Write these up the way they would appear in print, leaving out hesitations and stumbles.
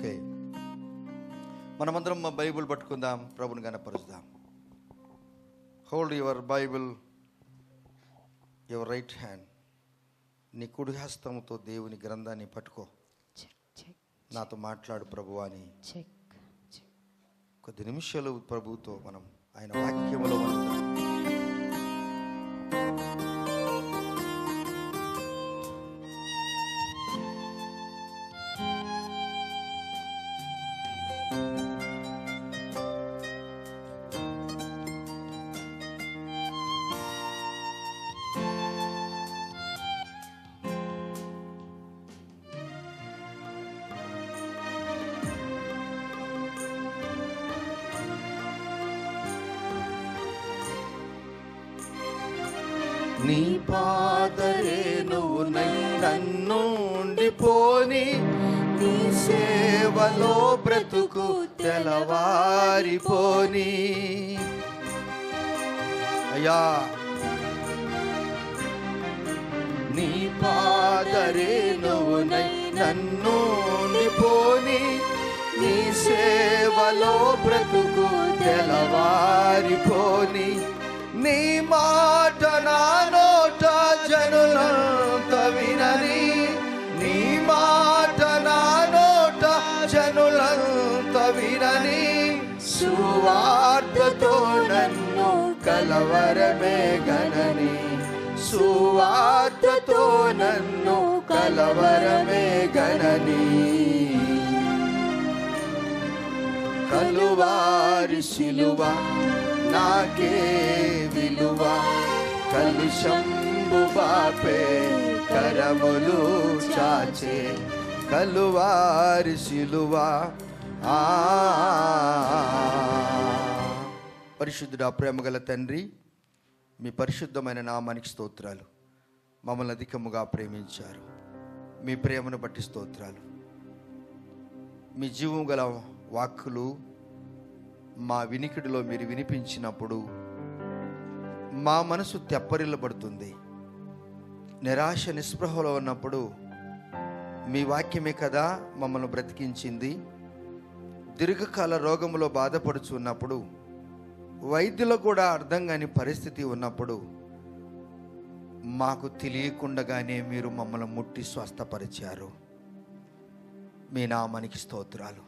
Okay, మనమందరం మా Bible పట్టుకుందాం, ప్రభుని గణపరుద్దాం. Hold your Bible, your right hand. నీ కుడి హస్తంతో దేవుని గ్రంథాన్ని పట్టుకో. నాతో మాట్లాడు ప్రభువా అని కొద్ది నిమిషాలు ప్రభుతో మనం ఆయన వాక్యములో ఉంటాం. నీ పాదరే నువ్వు నన్ను ఉండిపోని, నీ సేవలో బ్రతుకు తెలవారిపోని. అయ్యా నీ పాదరే నువ్వు నన్ను ఉండిపోని, నీ సేవలో బ్రతుకు తెలవారిపోని. నీ మాట నా నోట జనులంత వినని, నీ మాట నా నోట జనులంత వినని. సువార్తతో నన్ను కలవరమే గనని, సువార్తతో నన్ను కలవరమే గనని. కలువారి శిలువ నాకే విలువ, కలుషంబు బాపే కరములు చాచే. కలువారి శిలువ. పరిశుద్ధుడా, ప్రేమగల తండ్రి, మీ పరిశుద్ధమైన నామానికి స్తోత్రాలు. మమ్మల్ని అధికముగా ప్రేమించారు, మీ ప్రేమను బట్టి స్తోత్రాలు. మీ జీవం గల వాక్కులు మా వినికిడిలో మీరు వినిపించినప్పుడు మా మనసు తెప్పరిల్లబడుతుంది. నిరాశ నిస్పృహలో ఉన్నప్పుడు మీ వాక్యమే కదా మమ్మల్ని బ్రతికించింది. దీర్ఘకాల రోగములో బాధపడుచున్నప్పుడు, వైద్యులకు కూడా అర్థం కాని పరిస్థితి ఉన్నప్పుడు, మాకు తెలియకుండానే మీరు మమ్మల్ని ముట్టి స్వస్థపరిచారు. మీ నామానికి స్తోత్రాలు.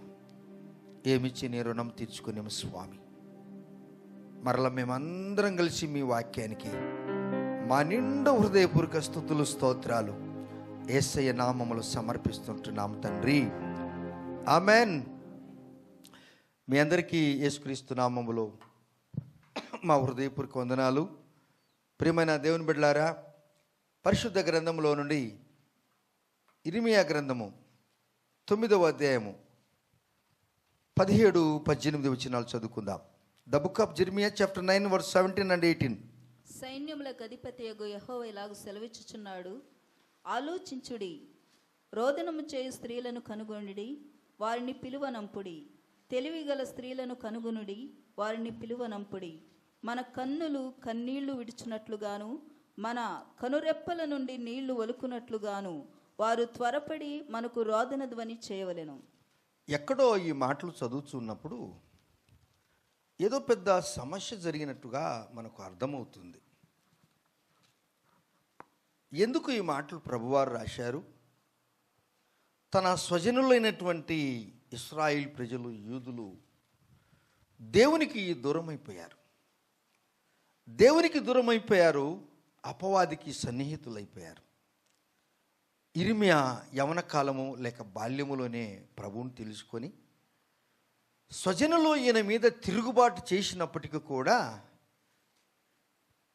ఏమిచ్చి నీ రుణం తీర్చుకునేము స్వామి. మరలా మేమందరం కలిసి మీ వాక్యానికి మా నిండు హృదయపూర్వక స్తుతులు స్తోత్రాలు యేసయ్య నామములు సమర్పిస్తుంటున్నాం తండ్రి, ఆమెన్. మీ అందరికీ యేసుక్రీస్తు నామములో మా హృదయపూర్వక వందనాలు. ప్రియమైన దేవుని బిడ్డలారా, పరిశుద్ధ గ్రంథములో నుండి ఇర్మీయా గ్రంథము 9వ అధ్యాయము 17-18 వచనాలు చదువుకుందాం. The book of Jeremiah chapter 9 verse 17 and 18. సైన్యములకు అధిపతియగు యెహోవా ఇలాగు సెలవిచ్చుచున్నాడు, ఆలోచించుడి, రోదనము చేయు స్త్రీలను కనుగొనుడి, వారిని పిలువనంపుడి. తెలివిగల స్త్రీలను కనుగొనుడి, వారిని పిలువనంపుడి. మన కన్నులు కన్నీళ్లు విడుచున్నట్లుగాను, మన కనురెప్పల నుండి నీళ్లు ఒలుకున్నట్లుగాను వారు త్వరపడి మనకు రోదన ధ్వని చేయవలెను. ఎక్కడో ఈ మాటలు చదువుతున్నప్పుడు ఏదో పెద్ద సమస్య జరిగినట్టుగా మనకు అర్థమవుతుంది. ఎందుకు ఈ మాటలు ప్రభువారు రాశారు? తన స్వజనులైనటువంటి ఇశ్రాయేల్ ప్రజలు, యూదులు దేవునికి దూరమైపోయారు. దేవునికి దూరమైపోయారు, అపవాదికి సన్నిహితులైపోయారు. ఇర్మీయా యవన కాలము లేక బాల్యములోనే ప్రభువుని తెలుసుకొని స్వజనులు ఈయన మీద తిరుగుబాటు చేసినప్పటికీ కూడా,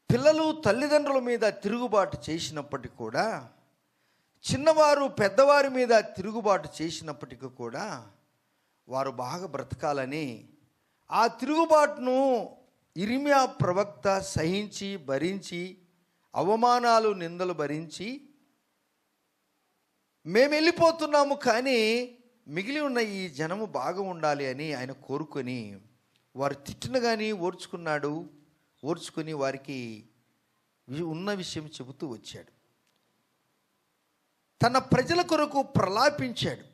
పిల్లలు తల్లిదండ్రుల మీద తిరుగుబాటు చేసినప్పటికీ కూడా, చిన్నవారు పెద్దవారి మీద తిరుగుబాటు చేసినప్పటికీ కూడా వారు బాగా బ్రతకాలని ఆ తిరుగుబాటును ఇర్మీయా ప్రవక్త సహించి భరించి, అవమానాలు నిందలు భరించి, మేము వెళ్ళిపోతున్నాము కానీ మిగిలి ఉన్న ఈ జనము బాగా ఉండాలి అని ఆయన కోరుకొని వారు తిట్టిన కానీ ఓర్చుకొని వారికి ఉన్న విషయం చెబుతూ వచ్చాడు. తన ప్రజల కొరకు ప్రలాపించాడు.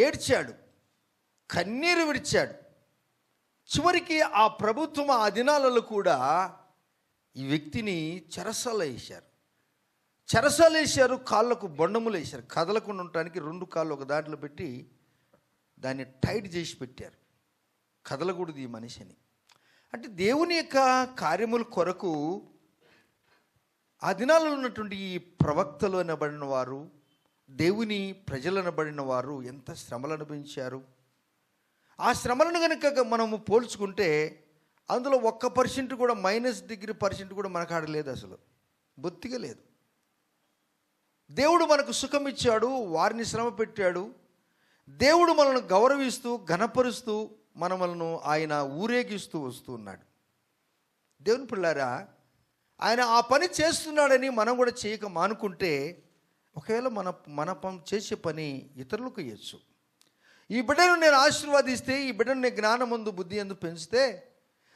ఏడ్చాడు, కన్నీరు విడిచాడు. చివరికి ఆ ప్రభుత్వం ఆ దినాలలో కూడా ఈ వ్యక్తిని చెరసాలేశారు, కాళ్ళకు బొండములు వేశారు. కదలకుండా ఉండటానికి 2 కాళ్ళు ఒక దాంట్లో పెట్టి దాన్ని టైట్ చేసి పెట్టారు. కదలకూడదు ఈ మనిషిని. అంటే దేవుని యొక్క కార్యముల కొరకు ఆ దినాలలో ఉన్నటువంటి ఈ ప్రవక్తలు అనబడిన వారు, దేవుని ప్రజలు అనబడిన వారు ఎంత శ్రమలు అనుభవించారు. ఆ శ్రమలను కనుక మనము పోల్చుకుంటే అందులో 1% కూడా -% కూడా మనకు ఆడలేదు, అసలు బొత్తిగా లేదు. దేవుడు మనకు సుఖం ఇచ్చాడు, వారిని శ్రమ పెట్టాడు. దేవుడు మనల్ని గౌరవిస్తూ ఘనపరుస్తూ మనలను ఆయన ఊరేగిస్తూ వస్తూ ఉన్నాడు. దేవుని పిల్లారా, ఆయన ఆ పని చేస్తున్నాడని మనం కూడా చేయక మానుకుంటే ఒకవేళ మన చేసే పని ఇతరులకు ఇవ్వచ్చు. ఈ బిడ్డను నేను ఆశీర్వాదిస్తే, ఈ బిడ్డను నేను జ్ఞానమందు బుద్ధి ఎందు పెంచితే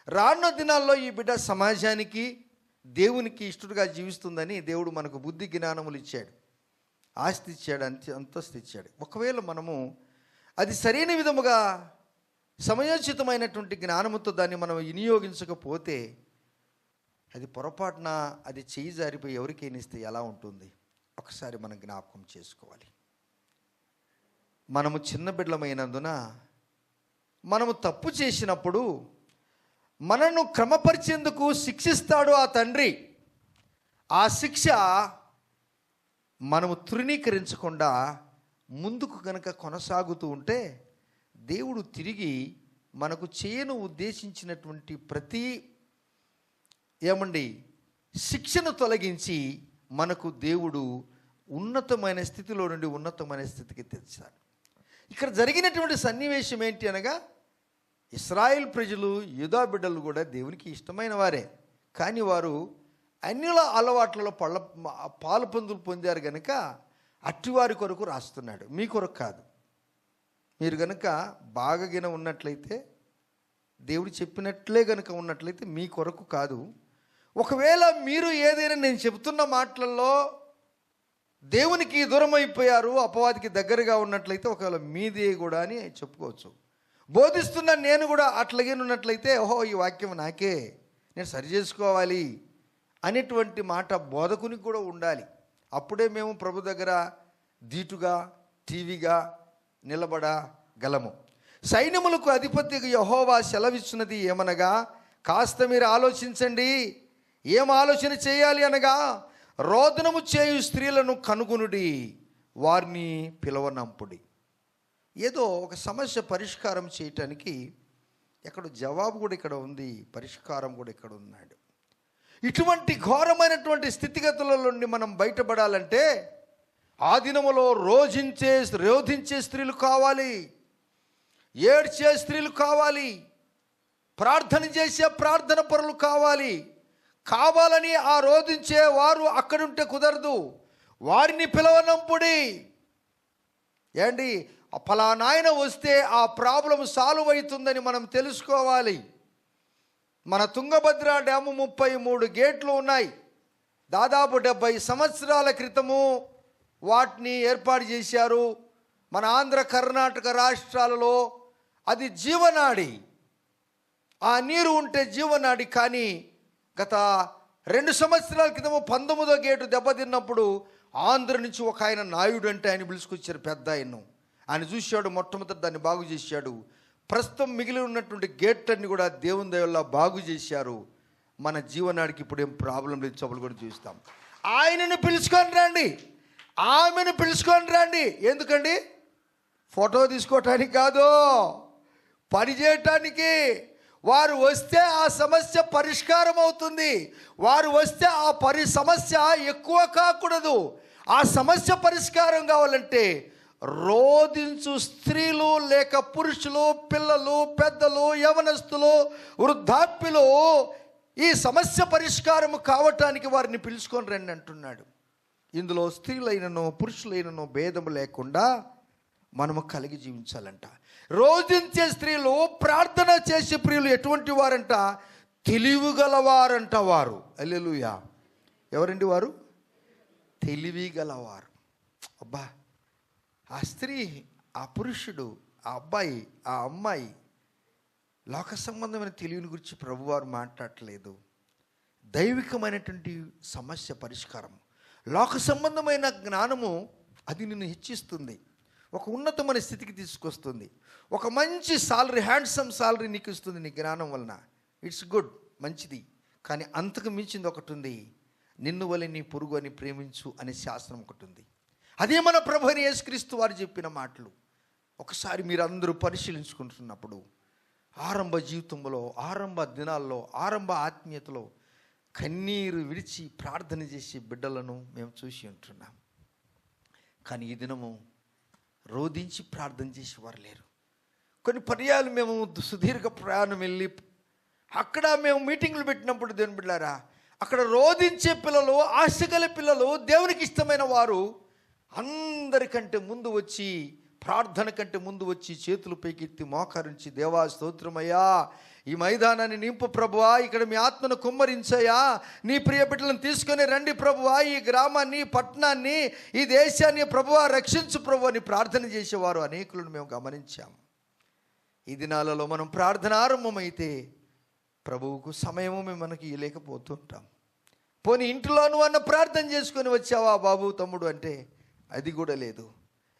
రానున్న దినాల్లో ఈ బిడ్డ సమాజానికి దేవునికి ఇష్టడుగా జీవిస్తుందని దేవుడు మనకు బుద్ధి జ్ఞానములు ఇచ్చాడు, ఆస్తి ఇచ్చాడు, అంతస్తు ఇచ్చాడు. ఒకవేళ మనము అది సరైన విధముగా సమయోచితమైనటువంటి జ్ఞానముతో దాన్ని మనం వినియోగించకపోతే అది పొరపాటున అది చేయి జారిపోయి ఎవరికైనిస్తే ఎలా ఉంటుంది ఒకసారి మనం జ్ఞాపకం చేసుకోవాలి. మనము చిన్న బిడ్డలమైనందున మనము తప్పు చేసినప్పుడు మనను క్రమపరిచేందుకు శిక్షిస్తాడు ఆ తండ్రి. ఆ శిక్ష మనము తృణీకరించకుండా ముందుకు కనుక కొనసాగుతూ ఉంటే దేవుడు తిరిగి మనకు చేయను ఉద్దేశించినటువంటి ప్రతి శిక్షను తొలగించి మనకు దేవుడు ఉన్నతమైన స్థితిలో నుండి ఉన్నతమైన స్థితికి తెచ్చాడు. ఇక్కడ జరిగినటువంటి సన్నివేశం ఏంటి అనగా, ఇశ్రాయేల్ ప్రజలు యూదా బిడ్డలు కూడా దేవునికి ఇష్టమైన వారే, కానీ వారు అన్యుల అలవాట్లలో పాలు పొందులు పొందారు కనుక అట్టివారి కొరకు రాస్తున్నాడు, మీ కొరకు కాదు. మీరు కనుక బాగా ఉన్నట్లయితే, దేవుడు చెప్పినట్లే కనుక ఉన్నట్లయితే మీ కొరకు కాదు. ఒకవేళ మీరు ఏదైనా నేను చెబుతున్న మాటలలో దేవునికి దూరం అయిపోయారు, అపవాదికి దగ్గరగా ఉన్నట్లయితే ఒకవేళ మీదే కూడా అని చెప్పుకోవచ్చు. బోధిస్తున్న నేను కూడా అట్లాగే ఉన్నట్లయితే ఓహో ఈ వాక్యం నాకే, నేను సరి చేసుకోవాలి అనేటువంటి మాట బోధకునికి కూడా ఉండాలి. అప్పుడే మేము ప్రభు దగ్గర ధీటుగా టీవీగా నిలబడగలము. సైన్యములకు అధిపతి యెహోవా సెలవిస్తున్నది ఏమనగా, కాస్త మీరు ఆలోచించండి. ఏం ఆలోచన చేయాలి అనగా, రోదనము చేయు స్త్రీలను కనుగొనుడి, వారిని పిలవనంపుడి. ఏదో ఒక సమస్య పరిష్కారం చేయటానికి ఎక్కడ జవాబు కూడా ఇక్కడ ఉంది, పరిష్కారం కూడా ఇక్కడ ఉన్నాడు. ఇటువంటి ఘోరమైనటువంటి స్థితిగతుల నుండి మనం బయటపడాలంటే ఆ దినములో రోధించే స్త్రీలు కావాలి, ఏడ్చే స్త్రీలు కావాలి, ప్రార్థన చేసే ప్రార్థన పరులు కావాలని ఆ రోధించే వారు అక్కడుంటే కుదరదు, వారిని పిలవనంపుడి. ఫలానాయన వస్తే ఆ ప్రాబ్లం సాల్వ్ అవుతుందని మనం తెలుసుకోవాలి. మన తుంగభద్ర డ్యాము 33 గేట్లు ఉన్నాయి. దాదాపు 70 సంవత్సరాల క్రితము వాటిని ఏర్పాటు చేశారు. మన ఆంధ్ర కర్ణాటక రాష్ట్రాలలో అది జీవనాడి, ఆ నీరు ఉంటే జీవనాడి. కానీ గత 2 సంవత్సరాల క్రితము 19వ గేటు దెబ్బతిన్నప్పుడు ఆంధ్ర నుంచి ఒక ఆయన నాయుడు అంటే ఆయన పిలుచుకొచ్చారు, పెద్ద ఆయన చూశాడు, మొట్టమొదటి దాన్ని బాగు చేశాడు. ప్రస్తుతం మిగిలి ఉన్నటువంటి గేట్లన్నీ కూడా దేవుని దయ వల్ల బాగు చేశారు. మన జీవనాడికి ఇప్పుడు ఏం ప్రాబ్లం లేదు, చెప్పులు కూడా చూస్తాం. ఆయనను పిలుచుకొని రండి, ఆమెను పిలుచుకొని రండి. ఎందుకండి? ఫోటో తీసుకోవటానికి కాదు, పని చేయటానికి. వారు వస్తే ఆ సమస్య పరిష్కారం అవుతుంది. వారు వస్తే ఆ సమస్య ఎక్కువ కాకూడదు. ఆ సమస్య పరిష్కారం కావాలంటే రోదించు స్త్రీలు లేక పురుషులు, పిల్లలు, పెద్దలు, యవనస్తులు, వృద్ధాప్యులు ఈ సమస్య పరిష్కారం కావటానికి వారిని పిలుచుకొని రండి అంటున్నాడు. ఇందులో స్త్రీలైనను పురుషులైనను భేదము లేకుండా మనము కలిగి జీవించాలంట. రోదించే స్త్రీలు, ప్రార్థన చేసే ప్రియులు ఎటువంటి వారంట? తెలివిగలవారంట వారు. హల్లెలూయా. ఎవరండి వారు? తెలివిగలవారు. అబ్బా, ఆ స్త్రీ ఆ పురుషుడు, ఆ అబ్బాయి, ఆ అమ్మాయి లోక సంబంధమైన తెలివిని గురించి ప్రభువారు మాట్లాడట్లేదు. దైవికమైనటువంటి సమస్య పరిష్కారం, లోక సంబంధమైన జ్ఞానము అది నిన్ను హెచ్చిస్తుంది, ఒక ఉన్నతమైన స్థితికి తీసుకొస్తుంది, ఒక మంచి సాలరీ, హ్యాండ్సమ్ సాలరీ నీకు ఇస్తుంది నీ జ్ఞానం వలన. ఇట్స్ గుడ్, మంచిది. కానీ అంతకు మించింది ఒకటి ఉంది, నిన్ను వలె నీ పొరుగు అని ప్రేమించు అనే శాస్త్రం ఒకటి ఉంది. అదే మన ప్రభు అయిన యేసుక్రీస్తు వారు చెప్పిన మాటలు. ఒకసారి మీరు అందరూ పరిశీలించుకుంటున్నప్పుడు ఆరంభ జీవితంలో, ఆరంభ దినాల్లో, ఆరంభ ఆత్మీయతలో కన్నీరు విడిచి ప్రార్థన చేసే బిడ్డలను మేము చూసి ఉంటున్నాం. కానీ ఈ దినము రోధించి ప్రార్థన చేసేవారు లేరు. కొన్ని పర్యాలు మేము సుదీర్ఘ ప్రయాణం వెళ్ళి అక్కడ మేము మీటింగ్లు పెట్టినప్పుడు దేవుని బిడ్డలారా, అక్కడ రోధించే పిల్లలు, ఆశగల పిల్లలు, దేవునికి ఇష్టమైన వారు అందరికంటే ముందు వచ్చి, ప్రార్థన కంటే ముందు వచ్చి చేతులు పైకెత్తి మోకరించి, దేవా స్తోత్రమయ్యా, ఈ మైదానాన్ని నింపు ప్రభువా, ఇక్కడ మీ ఆత్మను కుమ్మరించయ్యా, నీ ప్రియ బిడ్డలను తీసుకొని రండి ప్రభువా, ఈ గ్రామాన్ని, పట్టణాన్ని, ఈ దేశాన్ని ప్రభువా రక్షించు ప్రభు అని ప్రార్థన చేసేవారు అనేకులను మేము గమనించాం. ఈ దినాలలో మనం ప్రార్థన ఆరంభమైతే ప్రభువుకు సమయము మేము మనకి ఇవ్వలేకపోతుంటాం. పోనీ ఇంట్లో నువ్వు అన్న ప్రార్థన చేసుకొని వచ్చావా బాబు, తమ్ముడు అంటే అది కూడా లేదు.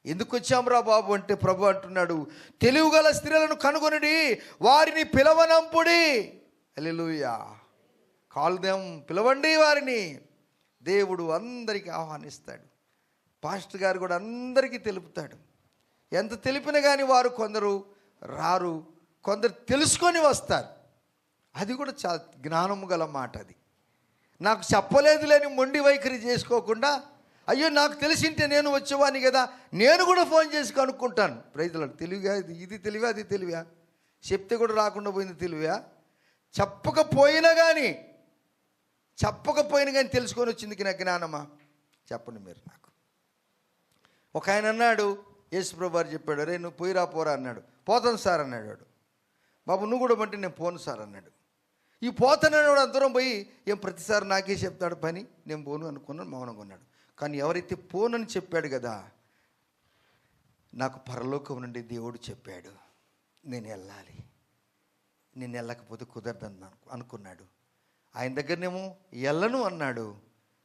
ఎందుకు వచ్చాంరా బాబు అంటే ప్రభు అంటున్నాడు, తెలివిగల స్త్రీలను కనుగొనడి, వారిని పిలవనంపుడి. హల్లెలూయా. కాల్ దెమ్, పిలవండి వారిని. దేవుడు అందరికీ ఆహ్వానిస్తాడు. పాస్టర్ గారు కూడా అందరికీ తెలుపుతాడు. ఎంత తెలిపినా కానీ వారు కొందరు రారు, కొందరు తెలుసుకొని వస్తారు. అది కూడా చాలా జ్ఞానము గల మాట. అది నాకు చెప్పలేదు లేని మొండి వైఖరి చేసుకోకుండా, అయ్యో నాకు తెలిసింటే నేను వచ్చేవాని కదా, నేను కూడా ఫోన్ చేసి కనుక్కుంటాను. ప్రైజ్లాడు. తెలివిగా ఇది తెలివా, అది తెలివా, చెప్తే కూడా రాకుండా పోయింది తెలివా, చెప్పకపోయినా కానీ తెలుసుకొని వచ్చింది నా జ్ఞానమా? చెప్పండి మీరు నాకు. ఒక ఆయన అన్నాడు, యేసుప్రభు వారు చెప్పాడు, రే నువ్వు పోయిరా పోరా అన్నాడు. పోతాను సార్ అన్నాడు వాడు. బాబు నువ్వు కూడా అంటే నేను పోను సార్ అన్నాడు. ఈ పోతానన్నాడు. అందరం పోయి ఏం ప్రతిసారి నాకే చెప్తాడు పని, నేను పోను అనుకున్నాను, మౌనంగా ఉన్నాడు. కానీ ఎవరైతే పోనని చెప్పాడు కదా, నాకు పరలోకం నుండి దేవుడు చెప్పాడు నేను వెళ్ళాలి, నేను వెళ్ళకపోతే కుదరదని అనుకున్నాడు. ఆయన దగ్గరనేమో వెళ్ళను అన్నాడు,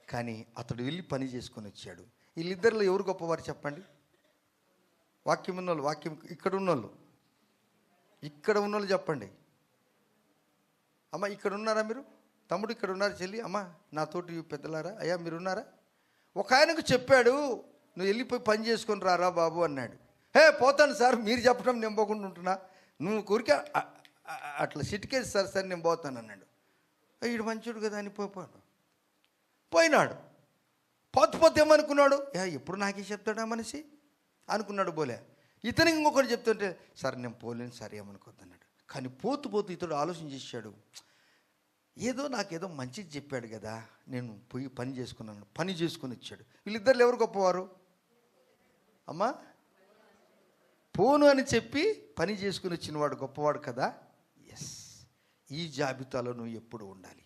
కానీ అతడు వెళ్ళి పని చేసుకొని వచ్చాడు. వీళ్ళిద్దరిలో ఎవరు గొప్పవారు చెప్పండి? వాక్యం ఉన్నోళ్ళు, వాక్యం ఇక్కడ ఉన్నోళ్ళు చెప్పండి. అమ్మ ఇక్కడ ఉన్నారా మీరు? తమ్ముడు ఇక్కడ ఉన్నారు, చెల్లి, అమ్మ నాతోటి పెద్దలారా, అయ్యా మీరు ఉన్నారా? ఒక ఆయనకు చెప్పాడు, నువ్వు వెళ్ళిపోయి పని చేసుకొని రారా బాబు అన్నాడు. హే పోతాను సార్, మీరు చెప్పడం నేను పోకుండా ఉంటున్నా, నువ్వు కోరిక అట్లా సిటికేసి సార్ నేను పోతాను అన్నాడు. వీడు మంచోడు కదా అని పోయినాడు. పోతే ఏమనుకున్నాడు, ఎప్పుడు నాకే చెప్తాడా మనిషి అనుకున్నాడు. పోలే. ఇతనికి ఇంకొకటి చెప్తుంటే, సార్ నేను పోలేను సార్ ఏమనుకోద్దు అన్నాడు. కానీ పోతూ ఇతడు ఆలోచన చేశాడు, నాకేదో మంచిది చెప్పాడు కదా, నేను పోయి పని చేసుకున్నాను, పని చేసుకుని వచ్చాడు. వీళ్ళిద్దరు ఎవరు గొప్పవారు? అమ్మా, పోను అని చెప్పి పని చేసుకుని వచ్చినవాడు గొప్పవాడు కదా. ఎస్, ఈ జాబితాలో నువ్వు ఎప్పుడు ఉండాలి.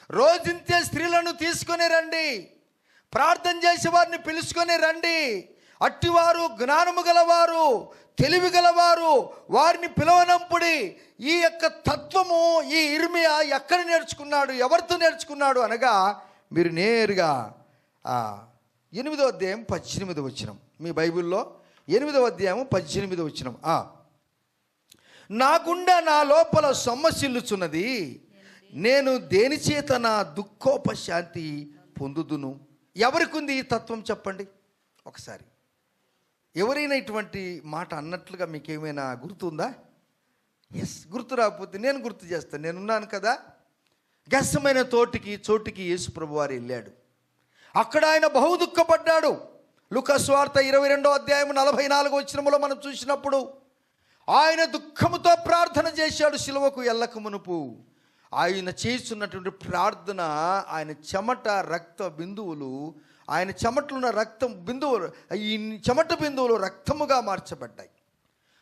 రోజింతే స్త్రీలను తీసుకొని రండి, ప్రార్థన చేసే వారిని పిలుచుకొని రండి. అట్టివారు జ్ఞానము గలవారు, తెలివి గలవారు, వారిని పిలవనంపుడి. ఈ యొక్క తత్వము ఈ ఇర్మియా ఎక్కడ నేర్చుకున్నాడు, ఎవరితో నేర్చుకున్నాడు అనగా, మీరు నేరుగా 8వ అధ్యాయం 18వ వచనం, మీ బైబిల్లో 8వ అధ్యాయం 18వ వచనం. నా గుండె నా లోపల సొమ్మసిల్లుచున్నది, నేను దేని చేత నా దుఃఖోపశాంతి పొందుదును. ఎవరికి ఉంది ఈ తత్వం చెప్పండి ఒకసారి. ఎవరైనా ఇటువంటి మాట అన్నట్లుగా మీకు ఏమైనా గుర్తుందా? ఎస్, గుర్తు రాకపోతే నేను గుర్తు చేస్తాను. నేనున్నాను కదా. గెస్సమైన చోటికి యేసు ప్రభు వారు వెళ్ళాడు. అక్కడ ఆయన బహు దుఃఖపడ్డాడు. లూకా సువార్త 22వ అధ్యాయం 44వ వచనములో మనం చూసినప్పుడు ఆయన దుఃఖముతో ప్రార్థన చేశాడు. శిలువకు ఎల్లక మునుపు ఆయన చేస్తున్నటువంటి ప్రార్థన, ఆయన చెమట రక్త బిందువులు, ఆయన చెమటలున్న రక్తం బిందువులు, ఈ చెమట బిందువులు రక్తముగా మార్చబడ్డాయి.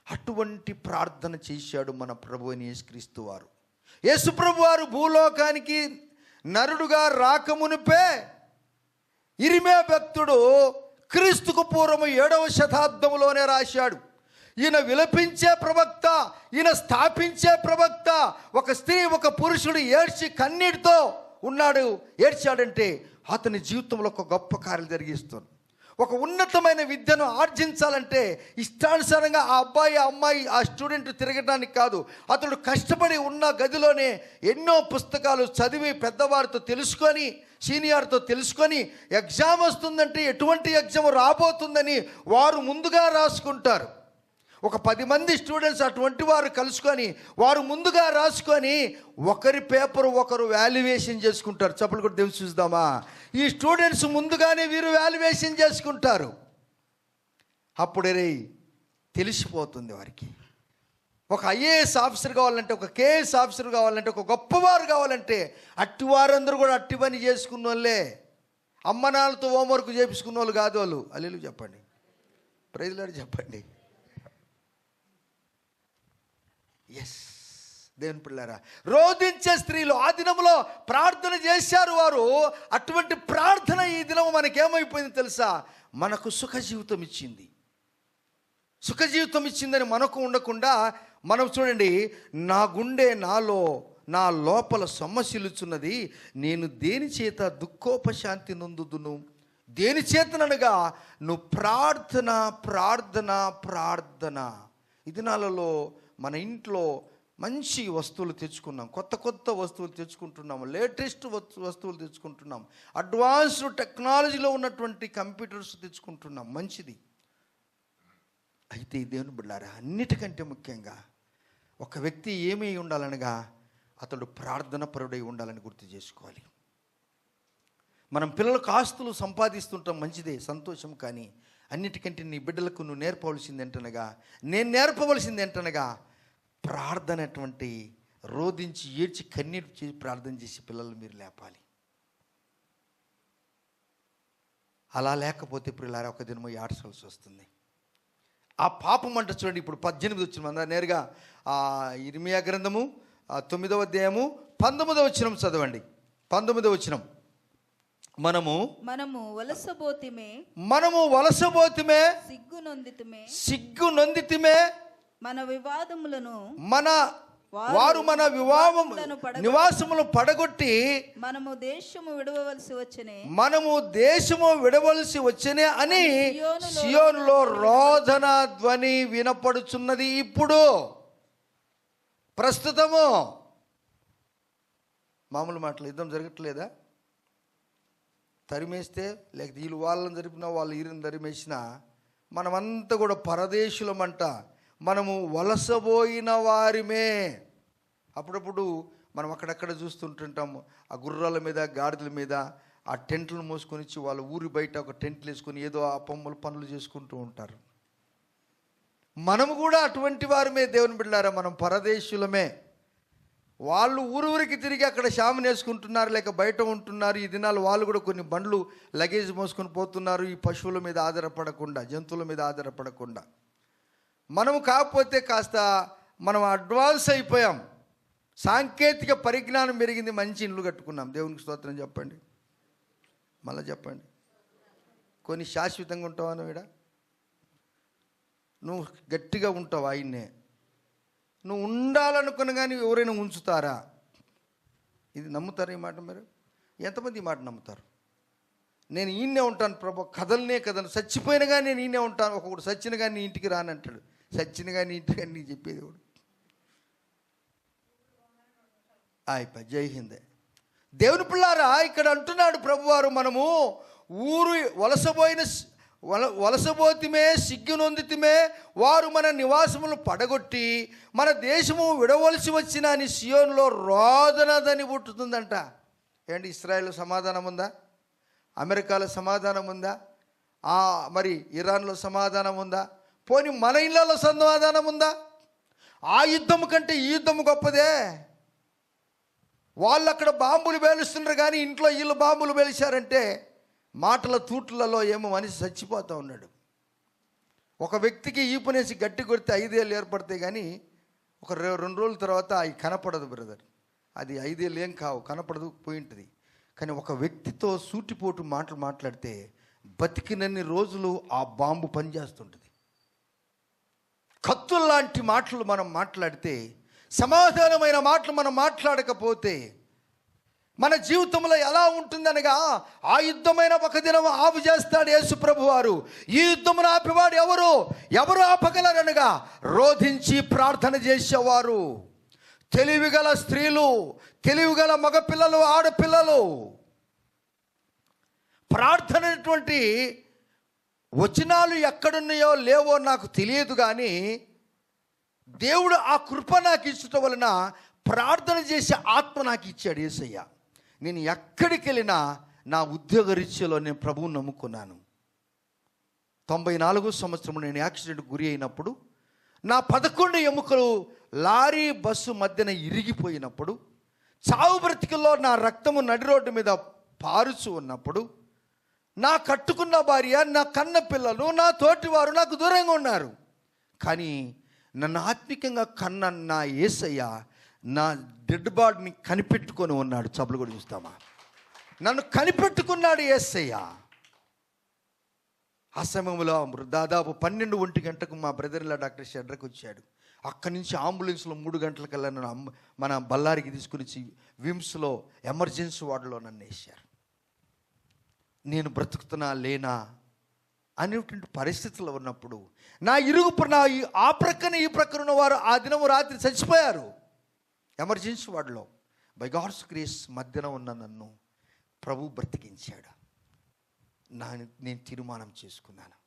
అటువంటి ప్రార్థన చేశాడు మన ప్రభు అయిన యేసుక్రీస్తు వారు. యేసు ప్రభు వారు భూలోకానికి నరుడుగా రాకమునిపే ఇర్మియా భక్తుడు క్రీస్తుకు పూర్వము 7వ శతాబ్దంలోనే రాశాడు. ఈయన విలపించే ప్రవక్త, ఈయన స్థాపించే ప్రవక్త. ఒక స్త్రీ, ఒక పురుషుడు ఏడ్చి కన్నీటితో ఉన్నాడు, ఏడ్చాడంటే అతని జీవితంలో ఒక గొప్ప కార్యం జరిగిస్తుంది. ఒక ఉన్నతమైన విద్యను ఆర్జించాలంటే ఇష్టానుసారంగా ఆ అబ్బాయి, ఆ అమ్మాయి, ఆ స్టూడెంట్ తిరగడానికి కాదు. అతడు కష్టపడి ఉన్న గదిలోనే ఎన్నో పుస్తకాలు చదివి పెద్దవారితో తెలుసుకొని, సీనియర్తో తెలుసుకొని, ఎగ్జామ్ వస్తుందంటే ఎటువంటి ఎగ్జామ్ రాబోతుందని వారు ముందుగా రాసుకుంటారు. ఒక 10 మంది స్టూడెంట్స్ అటువంటి వారు కలుసుకొని వారు ముందుగా రాసుకొని ఒకరి పేపర్ ఒకరు వాల్యుయేషన్ చేసుకుంటారు. చప్పలు కూడా దేవుని చూద్దామా. ఈ స్టూడెంట్స్ ముందుగానే వీరు వాల్యుయేషన్ చేసుకుంటారు. అప్పుడే తెలిసిపోతుంది వారికి. ఒక ఐఏఎస్ ఆఫీసర్ కావాలంటే, ఒక కేఎస్ ఆఫీసర్ కావాలంటే, ఒక గొప్పవారు కావాలంటే అట్టివారందరూ కూడా అట్టి పని చేసుకున్న వాళ్ళే. అమ్మనాలతో హోంవర్క్ చేపించుకున్న వాళ్ళు కాదు వాళ్ళు. అల్లెలు చెప్పండి, ప్రైజ్ లార్డ్ చెప్పండి. ఎస్, దేవుని పిల్లారా, రోధించే స్త్రీలు ఆ దినంలో ప్రార్థన చేశారు వారు. అటువంటి ప్రార్థన ఈ దినం మనకేమైపోయింది తెలుసా? మనకు సుఖ జీవితం ఇచ్చింది. సుఖ జీవితం ఇచ్చిందని మనకు ఉండకుండా మనం చూడండి, నా గుండె నా లోపల సొమ్మసిల్లుచున్నది, నేను దేని చేత దుఃఖోపశాంతి నొందుదును, దేని చేతననగా నువ్వు ప్రార్థన ప్రార్థన ప్రార్థన. ఈ దినాలలో మన ఇంట్లో మంచి వస్తువులు తెచ్చుకున్నాం, కొత్త వస్తువులు తెచ్చుకుంటున్నాము, లేటెస్ట్ వస్తువులు తెచ్చుకుంటున్నాం, అడ్వాన్స్డ్ టెక్నాలజీలో ఉన్నటువంటి కంప్యూటర్స్ తెచ్చుకుంటున్నాం, మంచిది. అయితే దేవుని బిడ్డలారా, అన్నిటికంటే ముఖ్యంగా ఒక వ్యక్తి ఏమై ఉండాలనగా అతడు ప్రార్థన పరుడై ఉండాలని గుర్తు చేసుకోవాలి. మనం పిల్లలకు ఆస్తులు సంపాదిస్తుంటాం, మంచిదే, సంతోషం. కానీ అన్నిటికంటే నీ బిడ్డలకు నువ్వు నేర్పవలసింది ఏంటనగా, నేను నేర్పవలసింది ఏంటనగా ప్రార్థన. అటువంటి రోధించి ఏడ్చి కన్నీరు చేసి ప్రార్థన చేసి పిల్లలు మీరు లేపాలి. అలా లేకపోతే పిల్లలారా ఒక దినమో ఏడ్చాల్సి వస్తుంది. ఆ పాపం అంట చూడండి. ఇప్పుడు 18 వచ్చిన నేరుగా ఇర్మియా గ్రంథము 9వ అధ్యాయము 19వ వచనం చదవండి. 19వ వచనం. మనము వలసబోతిమే సిగ్గు నొందితిమే మన వివాదములను వారు మన నివాసములు పడగొట్టి మనము దేశము విడవలసి వచ్చనే అని సియోనులో రోదన ధ్వని వినపడుచున్నది. ఇప్పుడు ప్రస్తుతము మామూలు మాటలు యుద్ధం జరగట్లేదా? తరిమేస్తే, లేకపోతే వీళ్ళు వాళ్ళని జరిపినా వాళ్ళు ఈరిని తరిమేసినా మనమంతా కూడా పరదేశులమంట, మనము వలసపోయిన వారిమే. అప్పుడప్పుడు మనం అక్కడక్కడ చూస్తుంటుంటాము, ఆ గుర్రాల మీద గాడిదల మీద ఆ టెంట్లను మోసుకొని వచ్చి వాళ్ళ ఊరి బయట ఒక టెంట్లు వేసుకొని ఏదో ఆ పనులు చేసుకుంటూ ఉంటారు. మనము కూడా అటువంటి వారమే దేవుని బిడ్డలారా, మనం పరదేశులమే. వాళ్ళు ఊరికి తిరిగి అక్కడ షామిని వేసుకుంటున్నారు, లేక బయట ఉంటున్నారు. ఈ దినాలు వాళ్ళు కూడా కొన్ని బండ్లు లగేజ్ మోసుకొని పోతున్నారు, ఈ పశువుల మీద ఆధారపడకుండా, జంతువుల మీద ఆధారపడకుండా. మనము కాకపోతే కాస్త మనం అడ్వాన్స్ అయిపోయాం, సాంకేతిక పరిజ్ఞానం పెరిగింది, మంచి ఇండ్లు కట్టుకున్నాం. దేవునికి స్తోత్రం చెప్పండి, మళ్ళీ చెప్పండి. కొన్ని శాశ్వతంగా ఉంటావా నువ్వు? నువ్వు గట్టిగా ఉంటావు, ఆయన్నే నువ్వు ఉండాలనుకున్న కానీ ఎవరైనా ఉంచుతారా? ఇది నమ్ముతారా ఈ మాట? మీరు ఎంతమంది ఈ మాట నమ్ముతారు? నేను ఈయనే ఉంటాను ప్రభు, కదలనే చచ్చిపోయిన కానీ నేను ఈయనే ఉంటాను. ఒకడు సచ్చిన కానీ నీ ఇంటికి రానంటాడు, సచ్చిన కానీ ఇంటికి అని నీకు చెప్పేది ఒకడు. అయిపోయి జై హిందే. దేవుని పిల్లారా, ఇక్కడ అంటున్నాడు ప్రభువారు, మనము వలసపోతిమే సిగ్గు నొందితిమే, వారు మన నివాసములు పడగొట్టి మన దేశము విడవలసి వచ్చిన అని సియోనులో రోదనదని పుట్టుతుందంట. ఏంటి, ఇస్రాయేల్ సమాధానం ఉందా? అమెరికాలో సమాధానం ఉందా? మరి ఇరాన్లో సమాధానం ఉందా? పోనీ మన ఇళ్ళలో సమాధానం ఉందా? ఆ యుద్ధము కంటే ఈ యుద్ధము గొప్పదే. వాళ్ళు అక్కడ బాంబులు పేలుస్తున్నారు కానీ ఇంట్లో వీళ్ళు బాంబులు పేల్చారంటే మాటల తూట్లలో ఏమో మనిషి చచ్చిపోతూ ఉన్నాడు. ఒక వ్యక్తికి ఈపునేసి గట్టి కొడితే 5 ఏళ్ళు ఏర్పడతాయి కానీ ఒక 2 రోజుల తర్వాత అవి కనపడదు బ్రదర్. అది 5 ఏళ్ళు ఏం కావు, కనపడదు, పోయింటుంది. కానీ ఒక వ్యక్తితో సూటిపోటు మాటలు మాట్లాడితే బతికినన్ని రోజులు ఆ బాంబు పనిచేస్తుంటుంది. కత్తుల్లాంటి మాటలు మనం మాట్లాడితే, సమాధానమైన మాటలు మనం మాట్లాడకపోతే మన జీవితంలో ఎలా ఉంటుందనగా, ఆ యుద్ధమైన ఒక దినం ఆపు చేస్తాడు యేసు ప్రభు వారు. ఈ యుద్ధమును ఆపేవాడు ఎవరు ఆపగలరనగా, రోధించి ప్రార్థన చేసేవారు, తెలివిగల స్త్రీలు, తెలివిగల మగపిల్లలు, ఆడపిల్లలు. ప్రార్థన అనేటువంటి వచనాలు ఎక్కడున్నాయో లేవో నాకు తెలియదు, కానీ దేవుడు ఆ కృప నాకు ఇచ్చటం వలన ప్రార్థన చేసే ఆత్మ నాకు ఇచ్చాడు యేసయ్య. నేను ఎక్కడికి వెళ్ళినా నా ఉద్యోగ రీత్యాలో నేను ప్రభువుని నమ్ముకున్నాను. 94 సంవత్సరం నేను యాక్సిడెంట్కి గురి అయినప్పుడు, నా 11 ఎముకలు లారీ బస్సు మధ్యన ఇరిగిపోయినప్పుడు, చావు బ్రతికల్లో నా రక్తము నడి రోడ్డు మీద పారుచు ఉన్నప్పుడు, నా కట్టుకున్న భార్య, నా కన్న పిల్లలు, నా తోటివారు నాకు దూరంగా ఉన్నారు. కానీ నన్ను ఆత్మికంగా కన్న నా యేసయ్య నా డెడ్ బాడీని కనిపెట్టుకొని ఉన్నాడు. చప్పులు కూడా చూస్తామా? నన్ను కనిపెట్టుకున్నాడు యేసయ్య. ఆ సమయంలో దాదాపు 12 గంటకు మా బ్రదర్లా డాక్టర్ షెడ్రకు వచ్చాడు. అక్కడి నుంచి అంబులెన్స్లో 3 గంటలకల్లా నన్ను మన బళ్ళారికి తీసుకుని విమ్స్లో ఎమర్జెన్సీ వార్డులో నన్ను వేశారు. నేను బ్రతుకుతున్నా లేనా అనేటువంటి పరిస్థితుల్లో ఉన్నప్పుడు, నా ఆ ప్రక్కన ఈ ప్రక్కన ఉన్న వారు ఆ దినము రాత్రి చచ్చిపోయారు ఎమర్జెన్సీ వార్డులో. బై గాడ్స్ గ్రేస్ మధ్యన ఉన్న నన్ను ప్రభు బ్రతికించాడు. నేను తీర్మానం చేసుకున్నాను,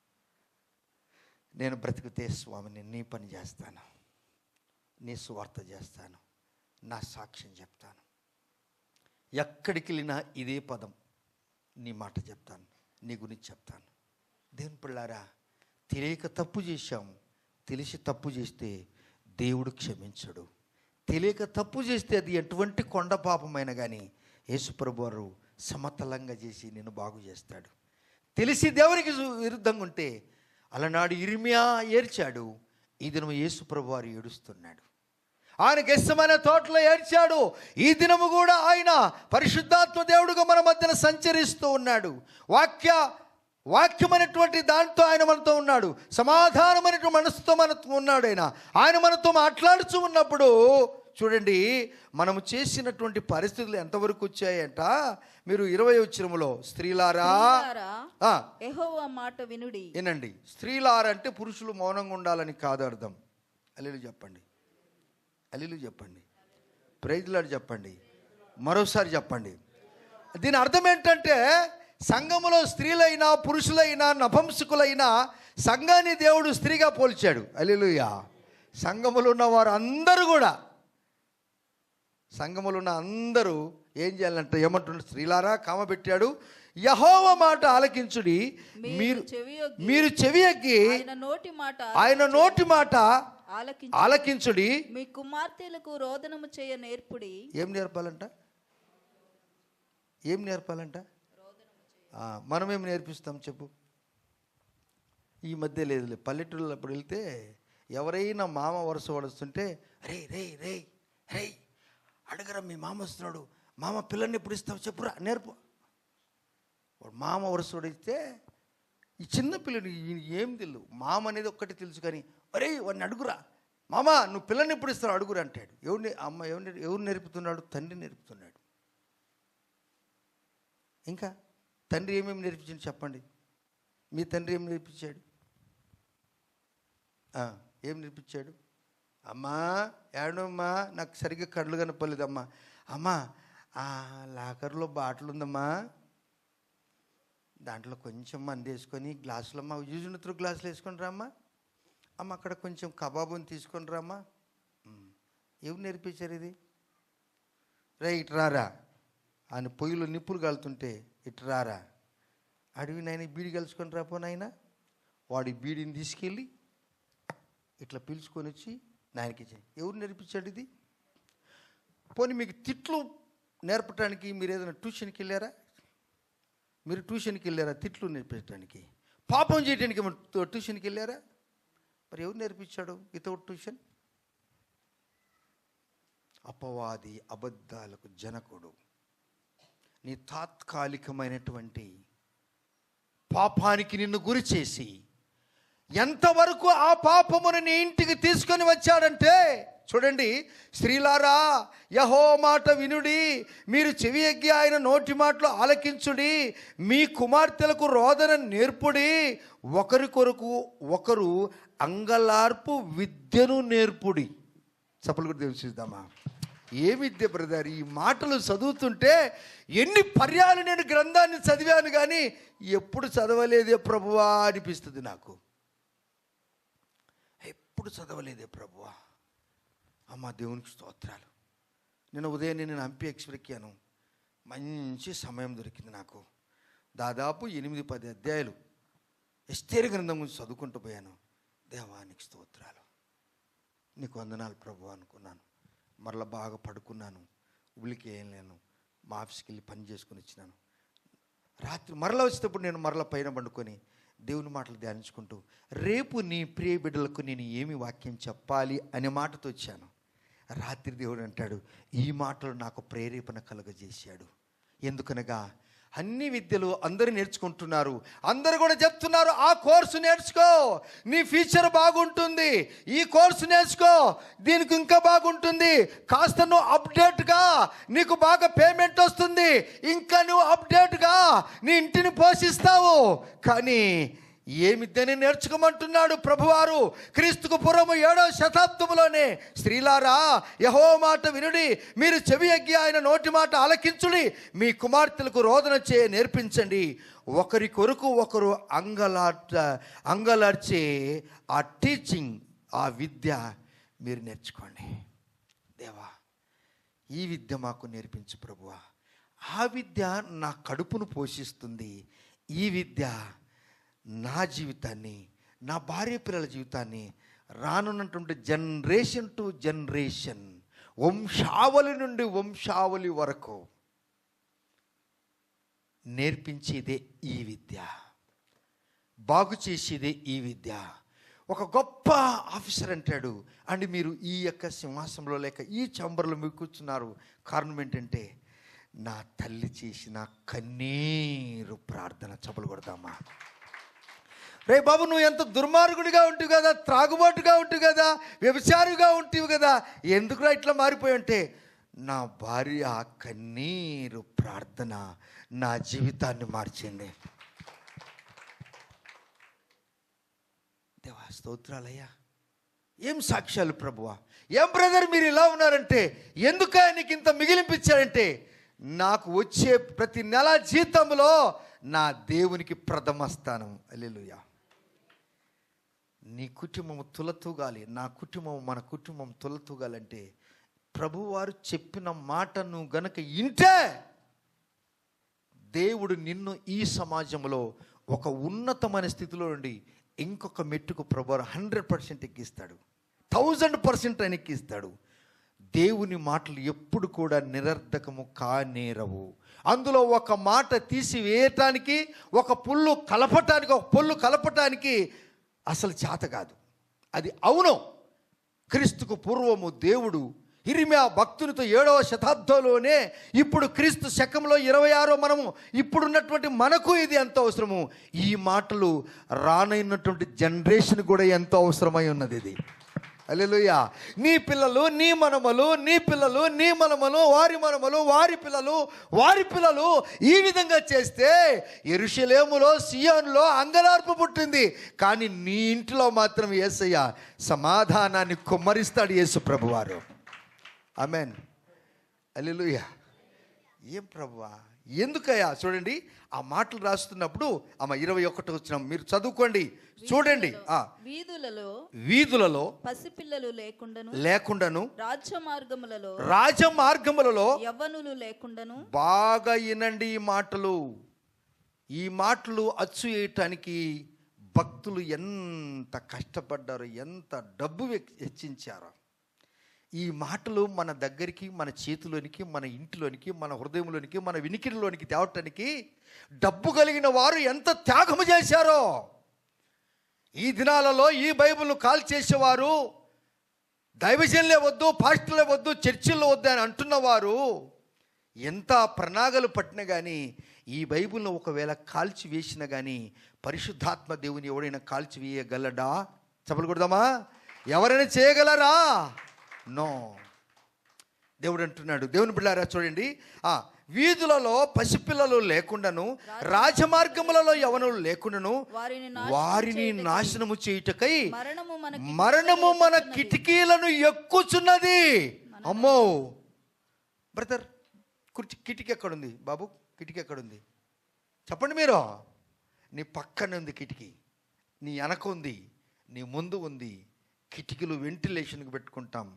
నేను బ్రతికితే స్వామి నేను నీ పని చేస్తాను, నీ సువార్త చేస్తాను, నా సాక్ష్యం చెప్తాను. ఎక్కడికి వెళ్ళినా ఇదే పదం, నీ మాట చెప్తాను, నీ గురించి చెప్తాను. దేవుని పిల్లారా, తెలియక తప్పు చేశాము. తెలిసి తప్పు చేస్తే దేవుడు క్షమించడు. తెలియక తప్పు చేస్తే అది ఎటువంటి కొండ పాపమైన కానీ యేసుప్రభు వారు సమతలంగా చేసి నిన్ను బాగు చేస్తాడు. తెలిసి దేవునికి విరుద్ధంగా ఉంటే, అలనాడు ఇర్మియా ఏడ్చాడు, ఈ దినము యేసుప్రభు వారు ఏడుస్తున్నాడు. ఆయన గెస్సెమనే తోటలో ఏడ్చాడు, ఈ దినము కూడా ఆయన పరిశుద్ధాత్మ దేవుడుగా మన మధ్యన సంచరిస్తూ ఉన్నాడు. వాక్యమైనటువంటి దాంతో ఆయన మనతో ఉన్నాడు. సమాధానమైనటువంటి మనసుతో మనతో ఉన్నాడు. ఆయన మనతో మాట్లాడుతూ ఉన్నప్పుడు చూడండి, మనము చేసినటువంటి పరిస్థితులు ఎంతవరకు వచ్చాయంట. మీరు 20వ వచనములో, స్త్రీలారా యెహోవా మాట వినుడి. వినండి. స్త్రీలారా అంటే పురుషులు మౌనంగా ఉండాలని కాదు అర్థం. హల్లెలూయా చెప్పండి, హల్లెలూయా చెప్పండి, ప్రైజ్ లార్డ్ చెప్పండి, మరోసారి చెప్పండి. దీని అర్థం ఏంటంటే, సంఘములో స్త్రీలైనా పురుషులైనా నపుంసకులైనా సంఘాన్ని దేవుడు స్త్రీగా పోల్చాడు. హల్లెలూయా. సంఘములో ఉన్న వారు అందరూ కూడా, సంఘములో ఉన్న అందరూ ఏం చేయాలంటే ఏమంటున్నారు? స్త్రీలారా కామబెట్టాడు, యెహోవా మాట ఆలకించుడి, మీరు చెవియొగ్గి ఆయన నోటి మాట ఆలకించుడి, మీ కుమార్తెలకు రోదనము చేయ నేర్పుడి. ఏం నేర్పాలంట? ఏం నేర్పాలంట? మనం ఏం నేర్పిస్తాం చెప్పు? ఈ మధ్య లేదులే, పల్లెటూళ్ళలో అప్పుడు వెళ్తే ఎవరైనా మామ వరుస వడుస్తుంటే, రే రే రే రే అడగరా, మీ మామ వస్తున్నాడు, మామ పిల్లల్ని ఎప్పుడు ఇస్తావు చెప్పురా, నేర్పు. వాడు మామ వరుస వడిస్తే ఈ చిన్న పిల్లలు ఏం తెలుసు, మామ అనేది ఒక్కటి తెలుసు, కానీ అరే వాడిని అడుగురా, మామ నువ్వు పిల్లల్ని ఎప్పుడు ఇస్తావు అడుగురా అంటాడు. ఎవరు నేర్పుతున్నాడు? తండ్రి నేర్పుతున్నాడు. ఇంకా తండ్రి ఏమేమి నేర్పించాడు చెప్పండి? మీ తండ్రి ఏం నేర్పించాడు? ఏం నేర్పించాడు? అమ్మా ఏడమ్మా, నాకు సరిగ్గా కళ్ళు కనపలేదమ్మా, అమ్మా ఆ లాకర్లో బాటిల్ ఉందమ్మా, దాంట్లో కొంచెం మంది వేసుకొని గ్లాసులు అమ్మా, యూజునత్రు గ్లాసులు వేసుకొని రామ్మా, అమ్మ అక్కడ కొంచెం కబాబుని తీసుకొని రామ్మా. ఎవరు నేర్పించారు ఇది? రే ఇటు రారా, ఆయన పొయ్యిలో నిప్పులు కాలుతుంటే ఇటు రారా, అడివి నాయన బీడి కలుసుకొని రాపో నాయన. వాడి బీడిని తీసుకెళ్ళి ఇట్లా పిలుచుకొని వచ్చి నాయనకి ఇచ్చాయి. ఎవరు నేర్పించాడు ఇది? పోనీ మీకు తిట్లు నేర్పడానికి మీరు ఏదైనా ట్యూషన్కి వెళ్ళారా? మీరు ట్యూషన్కి వెళ్ళారా తిట్లు నేర్పించడానికి? పాపం చేయడానికి ట్యూషన్కి వెళ్ళారా? మరి ఎవరు నేర్పించాడు వితౌట్ ట్యూషన్? అపవాది, అబద్ధాలకు జనకుడు. నీ తాత్కాలికమైనటువంటి పాపానికి నిన్ను గురి చేసి ఎంతవరకు ఆ పాపమును నీ ఇంటికి తీసుకొని వచ్చాడంటే, చూడండి, స్త్రీలారా యెహోవా మాట వినుడి, మీరు చెవి ఎగ్గి ఆయన నోటి మాటలు ఆలకించుడి, మీ కుమార్తెలకు రోదన నేర్పుడి, ఒకరి కొరకు ఒకరు అంగలార్పు విద్యను నేర్పుడి. చప్పలు కూడా చూద్దామా? ఏ విద్య బ్రదర్? ఈ మాటలు చదువుతుంటే ఎన్ని పర్యాలు నేను గ్రంథాన్ని చదివాను కానీ ఎప్పుడు చదవలేదే ప్రభువా అనిపిస్తుంది నాకు. ఎప్పుడు చదవలేదే ప్రభువా. అమ్మ దేవునికి స్తోత్రాలు. నేను ఉదయం నేను హంపి ఎక్స్ప్రెక్కాను, మంచి సమయం దొరికింది నాకు. దాదాపు 8-10 అధ్యాయాలు ఎస్తేరు గ్రంథం గురించి చదువుకుంటూ పోయాను. దేవానికి స్తోత్రాలు, నీకు వందనాలు ప్రభు అనుకున్నాను. మరలా బాగా పడుకున్నాను, ఉలికి ఏం లేను. మా ఆఫీస్కి వెళ్ళి పని చేసుకుని వచ్చినాను. రాత్రి మరలా వచ్చేటప్పుడు నేను మరలా పైన పండుకొని దేవుని మాటలు ధ్యానించుకుంటూ రేపు నీ ప్రియ బిడ్డలకు నేను ఏమి వాక్యం చెప్పాలి అనే మాటతో వచ్చాను. రాత్రి దేవుడు అంటాడు, ఈ మాటలు నాకు ప్రేరేపణ కలుగజేశాడు. ఎందుకనగా అన్ని విద్యలు అందరూ నేర్చుకుంటున్నారు, అందరూ కూడా చెప్తున్నారు ఆ కోర్సు నేర్చుకో, నీ ఫ్యూచర్ బాగుంటుంది, ఈ కోర్సు నేర్చుకో, దీనికి ఇంకా బాగుంటుంది, కాస్త నువ్వు అప్డేట్గా నీకు బాగా పేమెంట్ వస్తుంది, ఇంకా నువ్వు అప్డేట్గా నీ ఇంటిని పోషిస్తావు. కానీ ఏమిద్దని నేర్చుకోమంటున్నాడు ప్రభువారు. క్రీస్తుకు పూర్వము 7వ శతాబ్దంలోనే, స్త్రీలారా యెహోవా మాట వినుడి, మీరు చెవి ఎగ్గి ఆయన నోటి మాట ఆలకించుడి, మీ కుమార్తెలకు రోదన చేయ నేర్పించండి, ఒకరి కొరకు ఒకరు అంగలార్చే ఆ టీచింగ్, ఆ విద్య మీరు నేర్చుకోండి. దేవా, ఈ విద్య మాకు నేర్పించు ప్రభువా. ఆ విద్య నా కడుపును పోషిస్తుంది. ఈ విద్య నా జీవితాన్ని, నా భార్య పిల్లల జీవితాన్ని రానున్నటువంటి జనరేషన్ టు జనరేషన్, వంశావళి నుండి వంశావళి వరకు నేర్పించేదే ఈ విద్య, బాగు చేసేదే ఈ విద్య. ఒక గొప్ప ఆఫీసర్ అంటాడు, అండ్ మీరు ఈ యొక్క సింహాసనంలో లేక ఈ చంబర్లో మీరు కూర్చున్నారు, కారణం ఏంటంటే నా తల్లి చేసిన కన్నీరు ప్రార్థన. చప్పలు కొడదామా? రే బాబు, నువ్వు ఎంత దుర్మార్గుడిగా ఉంటావు కదా, త్రాగుబాటుగా ఉంటావు కదా, వ్యభిచారిగా ఉంటావు కదా, ఎందుకురా ఇట్లా మారిపోయి అంటే నా భార్య ఆ కన్నీరు ప్రార్థన నా జీవితాన్ని మార్చింది. దేవా స్తోత్రాలయ్యా. ఏం సాక్ష్యాలు ప్రభువా. ఏం బ్రదర్ మీరు ఇలా ఉన్నారంటే, ఎందుక నీకు ఇంత మిగిలింపించారంటే, నాకు వచ్చే ప్రతి నెల జీతంలో నా దేవునికి ప్రథమ స్థానం. హల్లెలూయా. నీ కుటుంబం తులతూగాలి, నా కుటుంబం, మన కుటుంబం తులతూగాలంటే ప్రభువారు చెప్పిన మాటను గనక ఇంటే దేవుడు నిన్ను ఈ సమాజంలో ఒక ఉన్నతమైన స్థితిలో నుండి ఇంకొక మెట్టుకు ప్రభువారు 100% ఎక్కిస్తాడు, 1000% ఆయన ఎక్కిస్తాడు. దేవుని మాటలు ఎప్పుడు కూడా నిరర్ధకము కానేరవు. అందులో ఒక మాట తీసివేయటానికి, ఒక పొల్లు కలపటానికి అసలు చేత కాదు. అది అవును. క్రీస్తుకు పూర్వము దేవుడు ఇర్మియా భక్తునితో 7వ శతాబ్దంలోనే, ఇప్పుడు క్రీస్తు శకంలో 26 మనము ఇప్పుడున్నటువంటి మనకు ఇది ఎంత అవసరము. ఈ మాటలు రానైనటువంటి జనరేషన్ కూడా ఎంతో అవసరమై ఉన్నది. ఇది హల్లెలూయా. నీ పిల్లలు, నీ మనమలు, నీ పిల్లలు, నీ మనమలు, వారి మనమలు, వారి పిల్లలు, వారి పిల్లలు ఈ విధంగా చేస్తే యెరూషలేములో, సియోనులో అంగలార్పు పుట్టింది. కానీ నీ ఇంటిలో మాత్రం యేసయ్య సమాధానాన్ని కుమ్మరిస్తాడు, యేసు ప్రభువారు. ఆమేన్. హల్లెలూయా. ఏం ప్రభువా, ఎందుకయ్యా? చూడండి, ఆ మాటలు రాస్తున్నప్పుడు 21 వచ్చిన మీరు చదువుకోండి, చూడండి. వీధులలో పసిపిల్లలు లేకుండాను, రాజమార్గములలో యవ్వనులు లేకుండాను. బాగా వినండి ఈ మాటలు. ఈ మాటలు అచ్చు వేయటానికి భక్తులు ఎంత కష్టపడ్డారో, ఎంత డబ్బు వెచ్చించారో. ఈ మాటలు మన దగ్గరికి, మన చేతిలోనికి, మన ఇంటిలోనికి, మన హృదయంలోనికి, మన వినికిడిలోనికి తేవటానికి డబ్బు కలిగిన వారు ఎంత త్యాగము చేశారో. ఈ దినాలలో ఈ బైబిల్ కాల్ చేసేవారు, దైవజనులే వద్దు, పాస్టర్లే వద్దు, చర్చిల్లో వద్దు అని అంటున్నవారు ఎంత ప్రణాళికలు పట్టినా కానీ ఈ బైబిల్ను ఒకవేళ కాల్చి వేసినా కానీ పరిశుద్ధాత్మ దేవుని ఎవడైనా కాల్చి వేయగలడా? చెప్పలు కొడదామా? ఎవరైనా చేయగలరా? నో. దేవుడు అంటున్నాడు, దేవుని బిడ్డారా చూడండి, వీధులలో పసిపిల్లలు లేకుండాను, రాజమార్గములలో యవనులు లేకుండాను వారిని నాశనము చేయుటకై మరణము మన కిటికీలను ఎక్కుచున్నది. అమ్మో బ్రదర్, కిటికీ ఎక్కడుంది బాబు? కిటికీ ఎక్కడుంది చెప్పండి మీరు? నీ పక్కన ఉంది కిటికీ, నీ వెనక ఉంది, నీ ముందు ఉంది. కిటికీలు వెంటిలేషన్కి పెట్టుకుంటాం,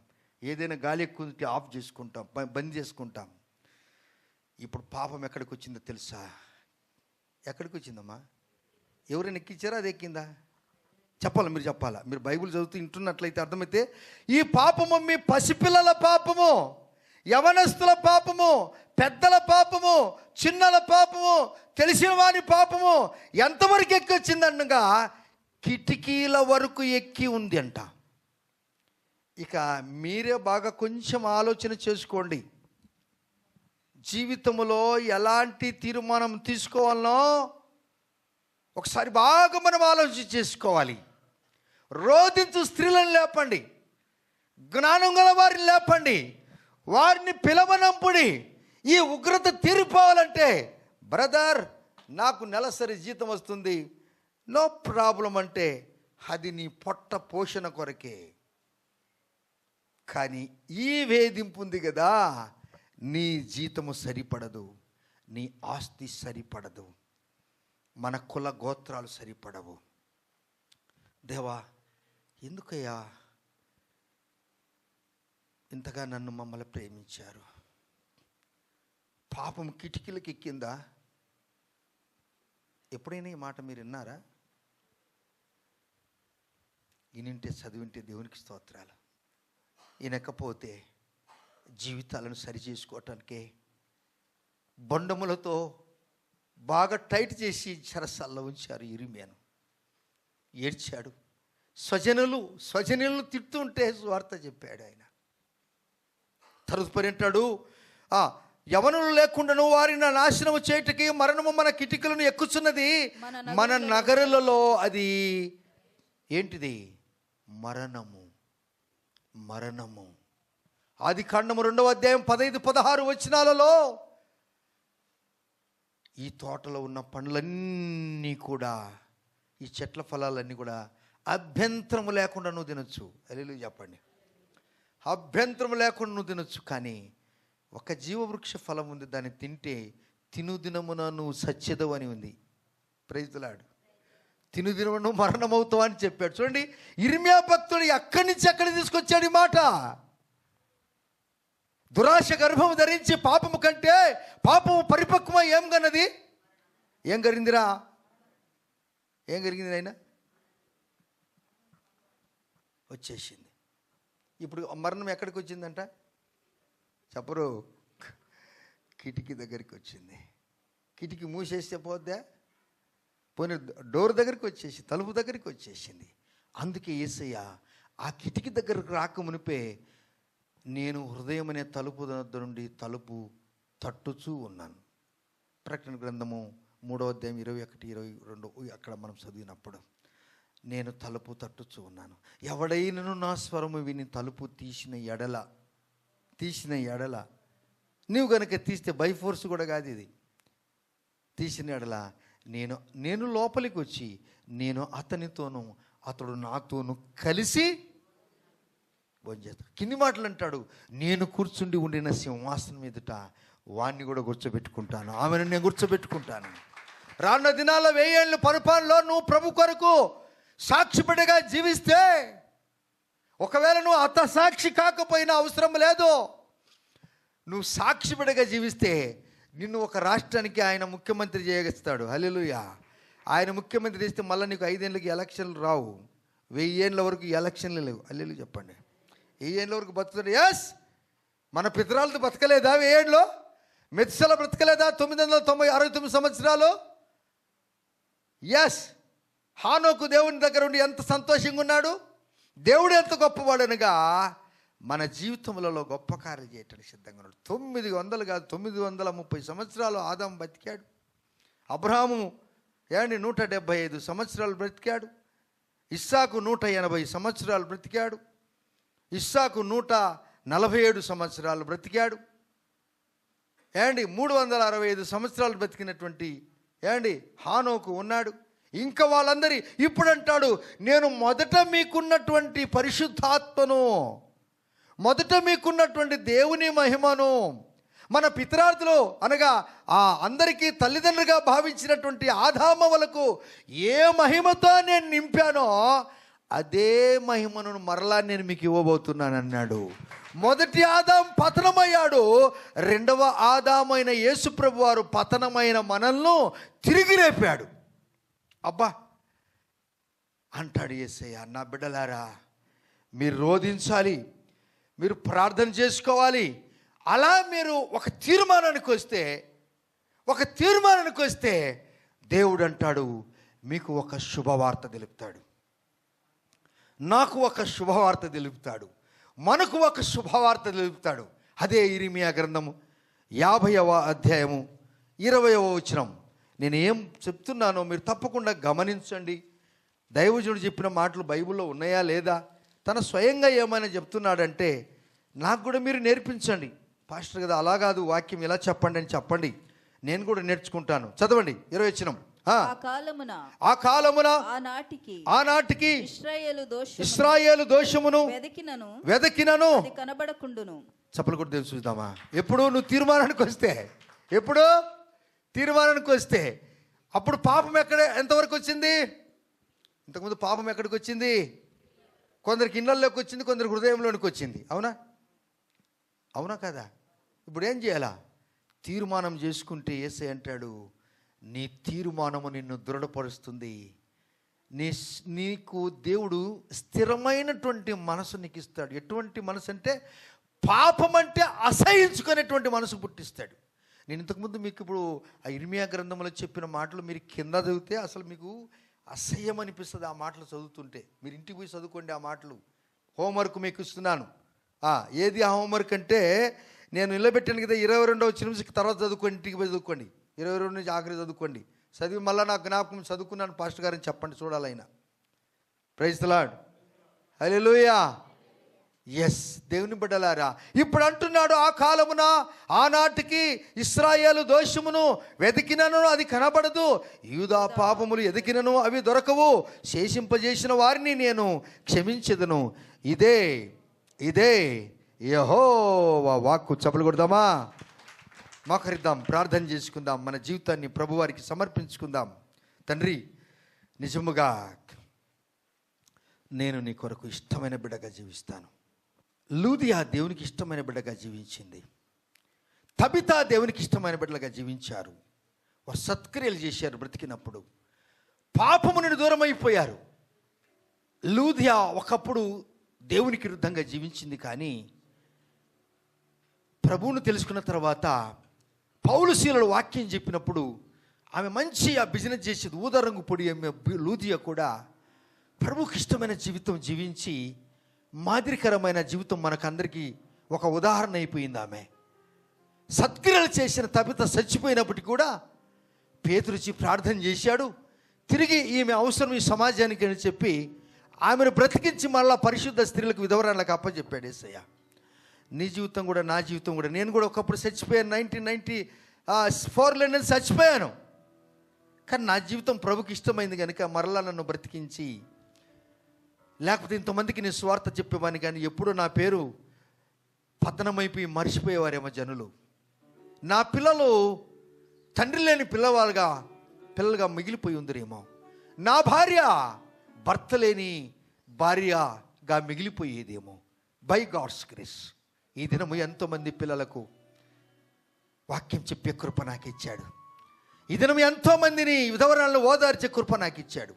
ఏదైనా గాలి ఎక్కువ ఉంటే ఆఫ్ చేసుకుంటాం, బంద్ చేసుకుంటాం. ఇప్పుడు పాపం ఎక్కడికి వచ్చిందో తెలుసా? ఎక్కడికి వచ్చిందమ్మా? ఎవరైనా ఎక్కించారా? అది ఎక్కిందా? చెప్పాలి, మీరు చెప్పాలా. మీరు బైబిల్ చదువుతూ వింటున్నట్లయితే అర్థమైతే, ఈ పాపము మీ పసిపిల్లల పాపము, యవనస్తుల పాపము, పెద్దల పాపము, చిన్నల పాపము, తెలిసిన వారి పాపము ఎంతవరకు ఎక్కి వచ్చిందనగా కిటికీల వరకు ఎక్కి ఉంది అంట. ఇక మీరే బాగా కొంచెం ఆలోచన చేసుకోండి. జీవితంలో ఎలాంటి తీర్మానం తీసుకోవాలనో ఒకసారి బాగా మనం ఆలోచన చేసుకోవాలి. రోధించు స్త్రీలను లేపండి, జ్ఞానం గల వారిని లేపండి, వారిని పిలవనంపుడి. ఈ ఉగ్రత తీరిపోవాలంటే, బ్రదర్ నాకు నెలసరి జీతం వస్తుంది, నో ప్రాబ్లం అంటే అది నీ పొట్ట పోషణ కొరకే. కానీ ఈ వేధింపు ఉంది కదా, నీ జీతము సరిపడదు, నీ ఆస్తి సరిపడదు, మన కుల గోత్రాలు సరిపడవు. దేవా ఎందుకయ్యా ఇంతగా నన్ను మమ్మల్ని ప్రేమించారు? పాపం కిటికీలకు ఎక్కిందా? ఎప్పుడైనా ఈ మాట మీరు విన్నారా? ఈనింటే చదివింటే దేవునికి స్తోత్రాలు. వినకపోతే జీవితాలను సరిచేసుకోవటానికే బొండములతో బాగా టైట్ చేసి చెరసాల్లో ఉంచారు ఇర్మీయాను. ఏడ్చాడు. స్వజనులు తిడుతుంటే సువార్త చెప్పాడు ఆయన. తదుపరి అంటాడు, యవనులు లేకుండాను వారిని నాశనము చేయటకి మరణము మన కిటికలను ఎక్కుచున్నది. మన నగరులలో అది ఏంటిది? మరణము. ఆదికాండము 2వ అధ్యాయం 15-16 వచనాలలో ఈ తోటలో ఉన్న పండ్లన్నీ కూడా, ఈ చెట్ల ఫలాలన్నీ కూడా అభ్యంతరము లేకుండా నువ్వు తినొచ్చు. హల్లెలూయా చెప్పండి. అభ్యంతరం లేకుండా నువ్వు తినొచ్చు. కానీ ఒక జీవవృక్ష ఫలం ఉంది, దాన్ని తింటే తినుదినమున నువ్వు సత్యదవు అని ఉంది. Praise the lord. తినుదినమున నువ్వు మరణమవుతావు అని చెప్పాడు. చూడండి, ఇర్మీయా భక్తుడు అక్కడి నుంచి అక్కడ తీసుకొచ్చాడు ఈ మాట. దురాశ గర్భము ధరించి పాపము కంటే పాపము పరిపక్వమై ఏం కన్నది? ఏం జరిగిందిరా? ఏం జరిగింది నాయన? వచ్చేసింది. ఇప్పుడు మరణం ఎక్కడికి వచ్చిందంట చెప్పరు? కిటికీ దగ్గరికి వచ్చింది. కిటికీ మూసేస్తే పోద్దా? పోనీ డోర్ దగ్గరికి వచ్చేసి, తలుపు దగ్గరికి వచ్చేసింది. అందుకే యేసయ్య ఆ కిటికీ దగ్గరకు రాకమునిపే, నేను హృదయం అనే తలుపు నుండి తలుపు తట్టుచూ ఉన్నాను. ప్రకటన గ్రంథము 3వ అధ్యాయం 21-22 అక్కడ మనం చదివినప్పుడు, నేను తలుపు తట్టుచూ ఉన్నాను, ఎవడైనను నా స్వరము విని తలుపు తీసిన ఎడల నీవు గనక తీస్తే బై ఫోర్స్ కూడా కాదు ఇది, తీసిన ఎడల నేను లోపలికి వచ్చి నేను అతనితోనూ అతడు నాతోనూ కలిసి భోంచేస్తాడు. కింది మాటలు అంటాడు, నేను కూర్చుండి ఉండిన సింహాసనం మీదట వాణ్ణి కూడా కూర్చోబెట్టుకుంటాను, ఆమెను నేను కూర్చోబెట్టుకుంటాను. రానున్న దినాల్లో 1000 ఏళ్ళ పరిపాలనలో నువ్వు ప్రభు కొరకు సాక్షిపడిగా జీవిస్తే, ఒకవేళ నువ్వు సాక్షి కాకపోయినా అవసరం లేదు, నువ్వు సాక్షిపడిగా జీవిస్తే నిన్ను ఒక రాష్ట్రానికి ఆయన ముఖ్యమంత్రి చేయగలుగుతాడు. హల్లెలూయా. ఆయన ముఖ్యమంత్రి చేస్తే మళ్ళీ నీకు 5 ఏళ్ళకి ఎలక్షన్లు రావు, 1000 ఏళ్ళ వరకు ఎలక్షన్లు లేవు. హల్లెలూయా చెప్పండి. 1000 ఏళ్ళ వరకు బతుకుతాడు. ఎస్, మన పితరాలతో బతకలేదా 1000 ఏళ్ళు? మెత్సల బ్రతకలేదా 969 సంవత్సరాలు? ఎస్. హానోకు దేవుని దగ్గర ఉండి ఎంత సంతోషంగా ఉన్నాడు. దేవుడు ఎంత గొప్పవాడనగా మన జీవితములలో గొప్ప కార్యం చేయటానికి సిద్ధంగా ఉన్నాడు. 900 కాదు, 930 సంవత్సరాలు ఆదాము బతికాడు. అబ్రహాము 175 సంవత్సరాలు బ్రతికాడు. ఇస్సాకు 180 సంవత్సరాలు బ్రతికాడు. ఇస్సాకు 147 సంవత్సరాలు బ్రతికాడు. 365 సంవత్సరాలు బ్రతికినటువంటి హానోకు ఉన్నాడు. ఇంకా వాళ్ళందరి ఇప్పుడు అంటాడు, నేను మొదట మీకున్నటువంటి పరిశుద్ధాత్మను, మొదట మీకున్నటువంటి దేవుని మహిమను, మన పితరార్థులు అనగా అందరికీ తల్లిదండ్రులుగా భావించినటువంటి ఆదామవలకు ఏ మహిమతో నేను నింపానో అదే మహిమను మరలా నేను మీకు ఇవ్వబోతున్నాను అన్నాడు. మొదటి ఆదాం పతనమయ్యాడు. రెండవ ఆదామైన యేసుప్రభు వారు పతనమైన మనల్ని తిరిగి లేపాడు. అబ్బా అంటాడు యేసయ్య, నా బిడ్డలారా మీరు రోధించాలి, మీరు ప్రార్థన చేసుకోవాలి. అలా మీరు ఒక తీర్మానానికి వస్తే దేవుడు అంటాడు, మీకు ఒక శుభవార్త తెలుపుతాడు, నాకు ఒక శుభవార్త తెలుపుతాడు, మనకు ఒక శుభవార్త తెలుపుతాడు. అదే ఇర్మీయా గ్రంథము 50వ అధ్యాయము 20వ వచనం. నేను ఏం చెప్తున్నానో మీరు తప్పకుండా గమనించండి. దైవజనుడు చెప్పిన మాటలు బైబిల్లో ఉన్నాయా లేదా, తన స్వయంగా ఏమైనా చెప్తున్నాడంటే నాకు కూడా మీరు నేర్పించండి. పాస్టర్ కదా అలా కాదు, వాక్యం ఇలా చెప్పండి అని చెప్పండి, నేను కూడా నేర్చుకుంటాను. చదవండి 20వ వచనం. ఆ కాలమున ఆనాటికి ఇశ్రాయేలు దోషమును వెదకినను కనబడకుండును. చప్పలు కూడా దేవుని చూద్దామా. ఎప్పుడు నువ్వు తీర్మానానికి వస్తే అప్పుడు పాపం ఎంతవరకు వచ్చింది? ఇంతకుముందు పాపం ఎక్కడికి వచ్చింది? కొందరికి ఇళ్ళల్లోకి వచ్చింది, కొందరికి హృదయంలోనికి వచ్చింది. అవునా కదా? ఇప్పుడు ఏం చేయాలా? తీర్మానం చేసుకుంటే యేసే అంటాడు, నీ తీర్మానము నిన్ను దృఢపరుస్తుంది. నీకు దేవుడు స్థిరమైనటువంటి మనసు నీకు ఇస్తాడు. ఎటువంటి మనసు అంటే పాపం అంటే అసహించుకునేటువంటి మనసు పుట్టిస్తాడు. నేను ఇంతకుముందు మీకు ఇప్పుడు ఆ ఇర్మీయా గ్రంథంలో చెప్పిన మాటలు మీరు కింద చదివితే అసలు మీకు అసహ్యం అనిపిస్తుంది. ఆ మాటలు చదువుతుంటే మీరు ఇంటికి పోయి చదువుకోండి. ఆ మాటలు హోంవర్క్ మీకు ఇస్తున్నాను. ఏది ఆ హోంవర్క్ అంటే నేను నిలబెట్టాను కదా 22వ వచనం తర్వాత చదువుకోండి, ఇంటికి పోయి చదువుకోండి. 22 నుంచి ఆఖరి చదువుకోండి. చదివి మళ్ళీ నాకు జ్ఞాపకం చదువుకున్నాను పాస్టర్ గారిని చెప్పండి, చూడాలైనా. Praise the Lord, hallelujah. Yes దేవుని బిడ్డలారా, ఇప్పుడు అంటున్నాడు, ఆ కాలమున ఆనాటికి ఇశ్రాయేలు దోషమును వెతికినను అది కనబడదు, యూదా పాపములు ఎదికినను అవి దొరకవు, శేషింపజేసిన వారిని నేను క్షమించెదను. ఇదే యెహోవా వాక్కు. చప్పలు కొడదామా, మోకరిద్దాం, ప్రార్థన చేసుకుందాం, మన జీవితాన్ని ప్రభువారికి సమర్పించుకుందాం. తండ్రి, నిజముగా నేను నీ కొరకు ఇష్టమైన బిడ్డగా జీవిస్తాను. లూదియా దేవునికి ఇష్టమైన బిడ్డగా జీవించింది. తబితా దేవునికి ఇష్టమైన బిడ్డలుగా జీవించారు. వారు సత్క్రియలు చేశారు. బ్రతికినప్పుడు పాపము నుండి దూరం అయిపోయారు. లూదియా ఒకప్పుడు దేవునికి విరుద్ధంగా జీవించింది, కానీ ప్రభువును తెలుసుకున్న తర్వాత పౌలు శీలలు వాక్యం చెప్పినప్పుడు ఆమె మంచి బిజినెస్ చేసేది. ఊదరంగు పొడి లూదియా కూడా ప్రభువుకి ఇష్టమైన జీవితం జీవించి మాదిరికరమైన జీవితం మనకందరికీ ఒక ఉదాహరణ అయిపోయింది. ఆమె సత్క్రియలు చేసిన తబిత చచ్చిపోయినప్పటికీ కూడా పేతురుచి ప్రార్థన చేశాడు. తిరిగి ఈమె అవసరం ఈ సమాజానికి అని చెప్పి ఆమెను బ్రతికించి మళ్ళా పరిశుద్ధ స్త్రీలకు విధవరాలకు అప్పచెప్పాడు యేసయ్య. నీ జీవితం కూడా, నా జీవితం కూడా. నేను కూడా ఒకప్పుడు చచ్చిపోయాను. 1994లో నేను చచ్చిపోయాను. కానీ నా జీవితం ప్రభుకి ఇష్టమైంది కనుక మరలా నన్ను బ్రతికించి, లేకపోతే ఇంతమందికి నేను స్వార్థ చెప్పేవాడిని, కానీ ఎప్పుడూ నా పేరు పతనమైపోయి మర్చిపోయేవారేమో జనులు. నా పిల్లలు తండ్రి లేని పిల్లలుగా మిగిలిపోయి ఉందరేమో. నా భార్య భర్త లేని భార్యగా మిగిలిపోయేదేమో. బై గాడ్స్ గ్రేస్ ఈ దినము ఎంతోమంది పిల్లలకు వాక్యం చెప్పే కృప నాకు ఇచ్చాడు. ఈ దినం ఎంతోమందిని విధవరాలను ఓదార్చే కృప నాకు ఇచ్చాడు.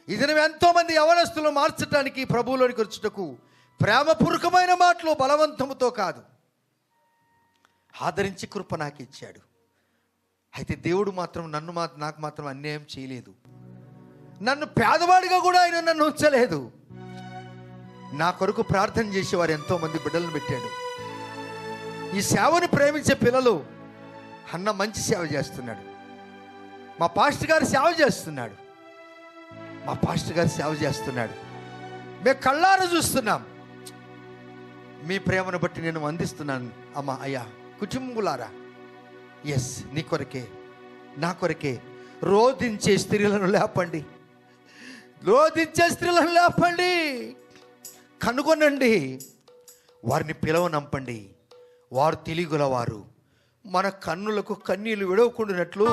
ఈ దినం ఎంతోమంది యవనస్తులు మార్చడానికి ప్రభువులోనికి వచ్చుటకు ప్రేమపూర్వకమైన మాటలు బలవంతముతో కాదు, ఆదరించి కృప నాకు ఇచ్చాడు. అయితే దేవుడు మాత్రం నాకు మాత్రం అన్యాయం చేయలేదు. నన్ను పేదవాడిగా కూడా ఆయన నన్ను ఉంచలేదు. నా కొరకు ప్రార్థన చేసేవారు ఎంతోమంది బిడ్డలను పెట్టాడు. ఈ సేవను ప్రేమించే పిల్లలు, అన్న మంచి సేవ చేస్తున్నాడు, మా పాస్టర్ గారు సేవ చేస్తున్నాడు, మా పాస్టర్ గారు సేవ చేస్తున్నాడు, మేము కళ్ళారా చూస్తున్నాం. మీ ప్రేమను బట్టి నేను అందిస్తున్నాను అమ్మా. అయ్యా కుటుంబులారా, ఎస్, నీ కొరకే, నా కొరకే రోధించే స్త్రీలను లేపండి, రోధించే స్త్రీలను లేపండి, కనుగొనండి, వారిని పిలవనంపండి. వారు తెలియగలవారు. మన కన్నులకు కన్నీళ్లు విడవకుండానట్లు,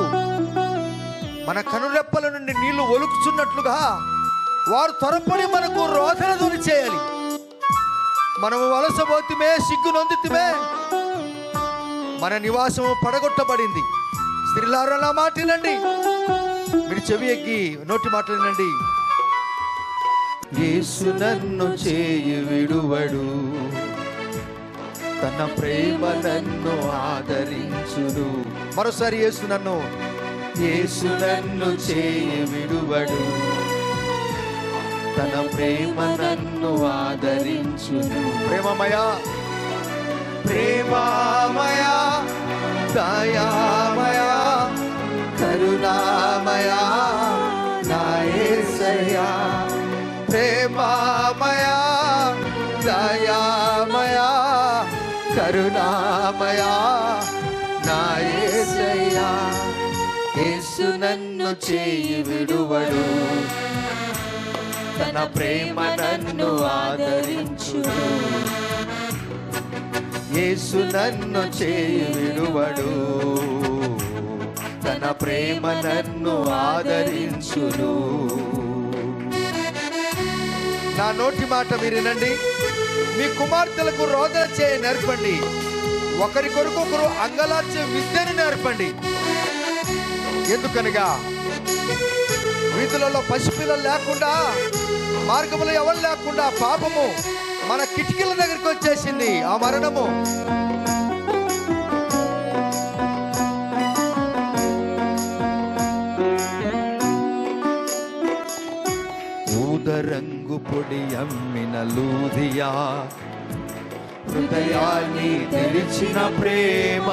మన కనురెప్పల నుండి నీళ్లు ఒలుకుచున్నట్లుగా వారు త్వరపడి మనకు రోదన ధ్వని చేయాలి. మనము వలసపోతుమే, సిగ్గు నొందుతుమే, మన నివాసము పడగొట్టబడింది. స్త్రీలారా నా మాట వినండి, మీరు చెవి ఎక్కి నోటి మాటలు వినండి. యేసు నన్ను చేయి విడువడు, తన ప్రేమ నన్ను ఆదరించును. మరోసారి యేసు నన్ను చేయి విడువడు, తన ప్రేమ నన్ను ఆదరించును. ప్రేమమయా, ప్రేమమయా, దయామయా, కరుణామయా నా యేసయ్యా. ప్రేమమయా, దయామయా, కరుణామయా నా యేసయ్యా. యేసు నన్ను చేయి విడువడు, తన ప్రేమ నన్ను ఆదరించును. యేసు నన్ను చేయి విడువడు, తన ప్రేమ నన్ను ఆదరించును. నా నోటి మాట మీరు వినండి. మీ కుమార్తెలకు రోదన చేయ నేర్పండి, ఒకరి కొరకు ఒకరు అంగలార్చే విద్యను నేర్పండి. ఎందుకనగా వీధులలో పసిపిల్లలు లేకుండా, మార్గములు ఎవరు లేకుండా పాపము మన కిటికీల దగ్గరికి వచ్చేసింది, ఆ మరణము. ఊదరంగు పొడి అమ్మిన లూదియా, హృదయాన్ని తెరిచిన ప్రేమ,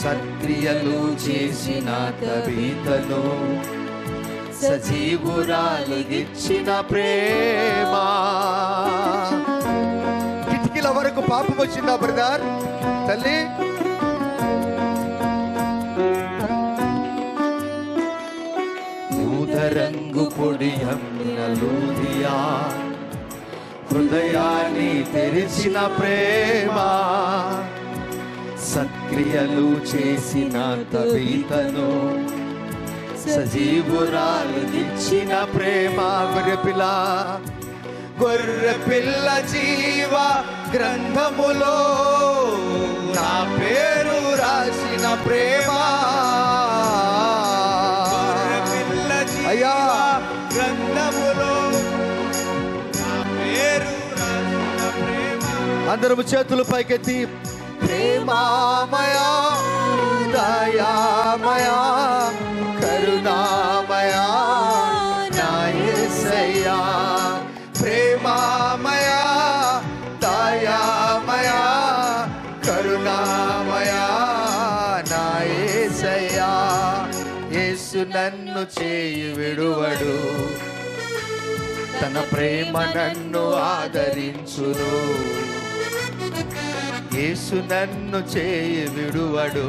సత్క్రియలు చేసిన తబీతను సజీవురాలిగిచ్చిన ప్రేమ. కిటికీల వరకు పాపం వచ్చిందా బ్రదర్, తల్లి? ఊదరంగు పొడి అమ్మిన లూదియా, హృదయాన్ని తెరిచిన ప్రేమ, సత్క్రియలు చేసిన తబీతను సజీవురాలిగిచ్చిన ప్రేమ. గొర్రెపిల్ల జీవ గ్రంథములో నా పేరు రాసిన ప్రేమ. అయ్యా, గ్రంథములో నా పేరు రాసిన ప్రేమ. అందరము చేతులు పైకెత్తి, ప్రేమామయా, దయామయా, కరుణామయా నా యేసయ్యా. ప్రేమామయా, దయామయా, కరుణామయా నా యేసయ్యా. యేసు నన్ను చేయి విడువడు, తన ప్రేమ నన్ను ఆదరించును. యేసు నన్ను చేయి విడువడు,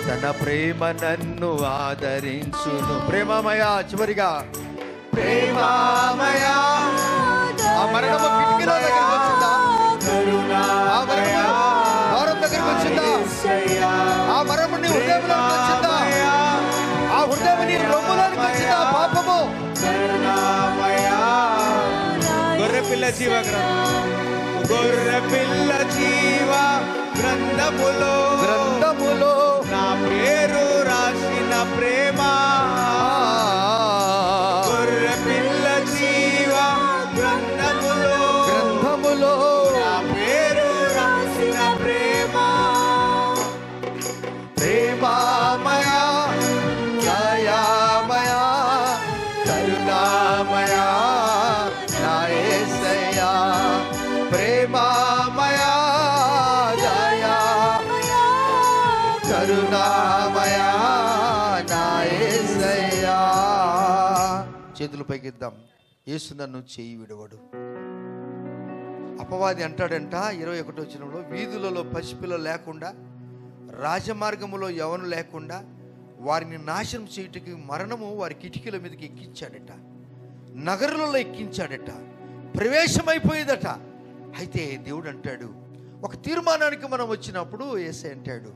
తన ప్రేమ నన్ను ఆదరించును. ప్రేమమయా, చివరిగా ప్రేమమయా. ఆ మరణము కిటికీలో దగ్గరికి వచ్చిందా? ఆ మరణము ద్వారం దగ్గరికి వచ్చిందా? ఆ మరణము నీ హృదయంలోకి వచ్చిందా? ఆ హృదయం నీ రొమ్ములోనికి వచ్చిందా? పాపము గొర్రెపిల్ల జీవ గ్రంథం, గొర్రెపిల్ల జీవ గ్రంథములో నా పేరు రాసిన ప్రేమ. గొర్రెపిల్ల జీవ గ్రంథములో నా పేరు రాసిన ప్రేమ. ప్రేమమయా, దయామయా, కరుణామయా ప్రేమామయా దయా కరుణామయా నా యేసయ్యా. చేతులు పైకిద్దాం. యేసు నన్ను చేయి విడవడు. అపవాది అంటాడంట 21వ వచనంలో, వీధులలో పసిపిల్లలు లేకుండా, రాజమార్గములో ఎవరు లేకుండా వారిని నాశనం చేయుటకి మరణము వారి కిటికీల మీదకి ఎక్కించాడట, నగరులలో ఎక్కించాడట, ప్రవేశమైపోయేదట. అయితే దేవుడు అంటాడు, ఒక తీర్మానానికి మనం వచ్చినప్పుడు యేసయ్య అంటాడు,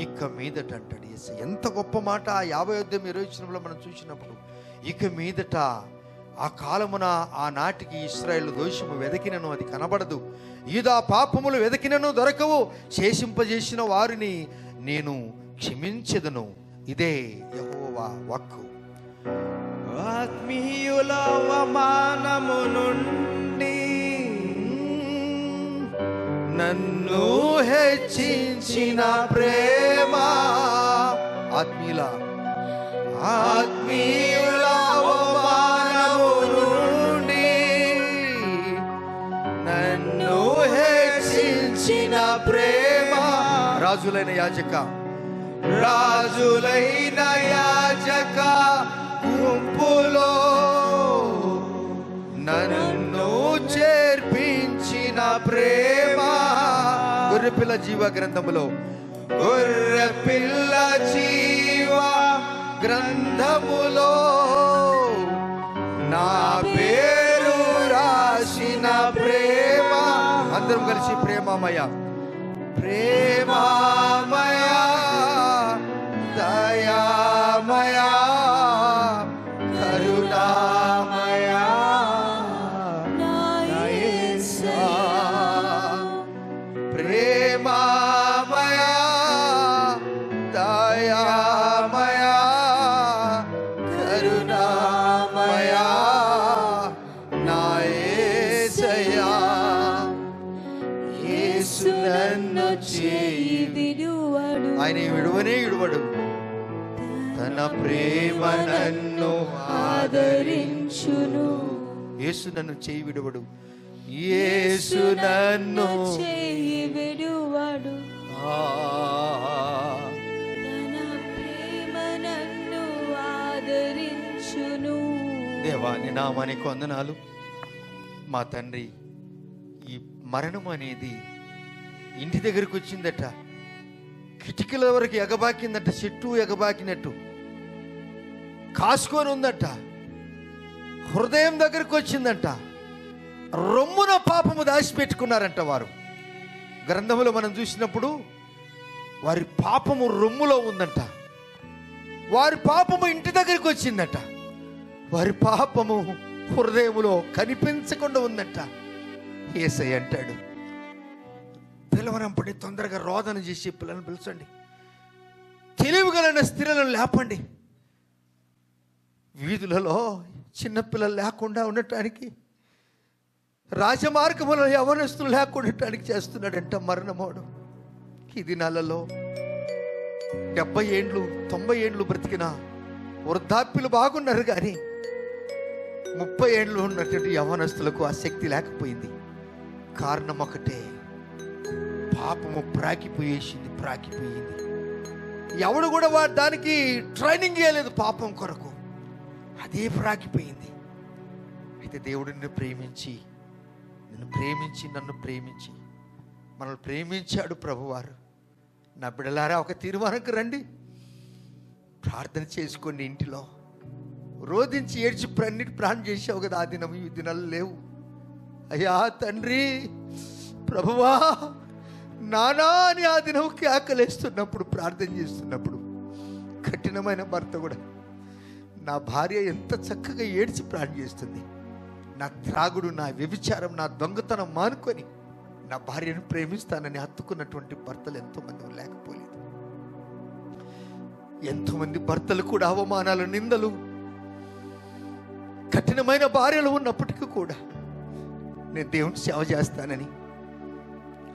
ఇక మీదట అంటాడు యేసయ్య. ఎంత గొప్ప మాట! 50-20 మనం చూసినప్పుడు, ఇక మీదట ఆ కాలమున ఆనాటికి ఇశ్రాయేలు దోషము వెదకినను అది కనబడదు, యూదా పాపములు వెదకినను దొరకవు, శేషింపజేసిన వారిని నేను క్షమించెదను. ఇదే యెహోవా వాక్కు. ఆత్మీయుల అవమానము నుండి నన్ను హెచ్చించిన ప్రేమ, ఆత్మీయుల అవమానము నుండి నన్ను హెచ్చించిన ప్రేమ. రాజులైన యాజక గుంపులో నన్ను చేర్పించిన ప్రేమ. గొర్రెపిల్ల జీవ గ్రంథములో, గొర్రెపిల్ల జీవ గ్రంథములో నా పేరు రాసిన ప్రేమ. అందరం కలిసి ప్రేమమయ ప్రేమమయ దయామయ కరుణామయ ప్రేమమయ దయామయ కరుణామయ నా యేసయ్యా. యేసు నన్ను చేయి విడువడు, ఆయన విడువనే విడువడు, తన ప్రేమ నన్ను ఆదరించును. యేసు నన్ను చేయి విడువడు, యేసు నన్ను చేయి విడువడు, తన ప్రేమ నన్ను ఆదరించును. దేవా నీ నామానికి వందనాలు. మా తండ్రి, ఈ మరణం అనేది ఇంటి దగ్గరికి వచ్చిందట, కిటికీల వరకు ఎగబాకిందట, చెట్టు ఎగబాకినట్టు కాసుకొని ఉందట, హృదయం దగ్గరికి వచ్చిందంట, రొమ్మున పాపము దాచిపెట్టుకున్నారంట వారు. గ్రంథములో మనం చూసినప్పుడు వారి పాపము రొమ్ములో ఉందంట, వారి పాపము ఇంటి దగ్గరికి వచ్చిందట, వారి పాపము హృదయములో కనిపించకుండా ఉందంట. యేసయ్య అంటాడు, పిలవనంపండి, తొందరగా రోదన చేసి పిల్లలను పిలిచండి, తెలివిగలైన స్త్రీలను లేపండి. వీధులలో చిన్నపిల్లలు లేకుండా ఉండటానికి, రాజమార్గములో యవనస్తులు లేకుండా ఉండటానికి చేస్తున్నాడంట మరణమోడు. ఈ దినాలలో 70 ఏండ్లు 90 ఏండ్లు బ్రతికిన వృద్ధాప్యులు బాగున్నారు, కానీ 30 ఏండ్లు ఉన్నటువంటి యవనస్తులకు ఆ శక్తి లేకపోయింది. కారణం ఒకటే, పాపము ప్రాకిపోయింది. ఎవడు కూడా దానికి ట్రైనింగ్ చేయలేదు పాపం కొరకు, అదే ప్రాకిపోయింది. అయితే దేవుడు నన్ను ప్రేమించి మనల్ని ప్రేమించాడు ప్రభువారు. నా బిడ్డలారా, ఒక తీర్మానంకి రండి, ప్రార్థన చేసుకోండి. ఇంటిలో రోధించి ఏడ్చి ప్రాణం చేసావు కదా, ఆ దినం ఈ దినాలు లేవు. అయ్యా తండ్రి, ప్రభువా నానా అని ఆ దినంకి ఆకలేస్తున్నప్పుడు, ప్రార్థన చేస్తున్నప్పుడు, కఠినమైన భర్త కూడా, నా భార్య ఎంత చక్కగా ఏడ్చి ప్రార్థన చేస్తుంది, నా త్రాగుడు, నా వ్యభిచారం, నా దొంగతనం మానుకొని నా భార్యను ప్రేమిస్తానని హత్తుకున్నటువంటి భర్తలు ఎంతోమంది లేకపోలేదు. ఎంతోమంది భర్తలు కూడా అవమానాలు, నిందలు, కఠినమైన భార్యలు ఉన్నప్పటికీ కూడా నేను దేవుని సేవ చేస్తానని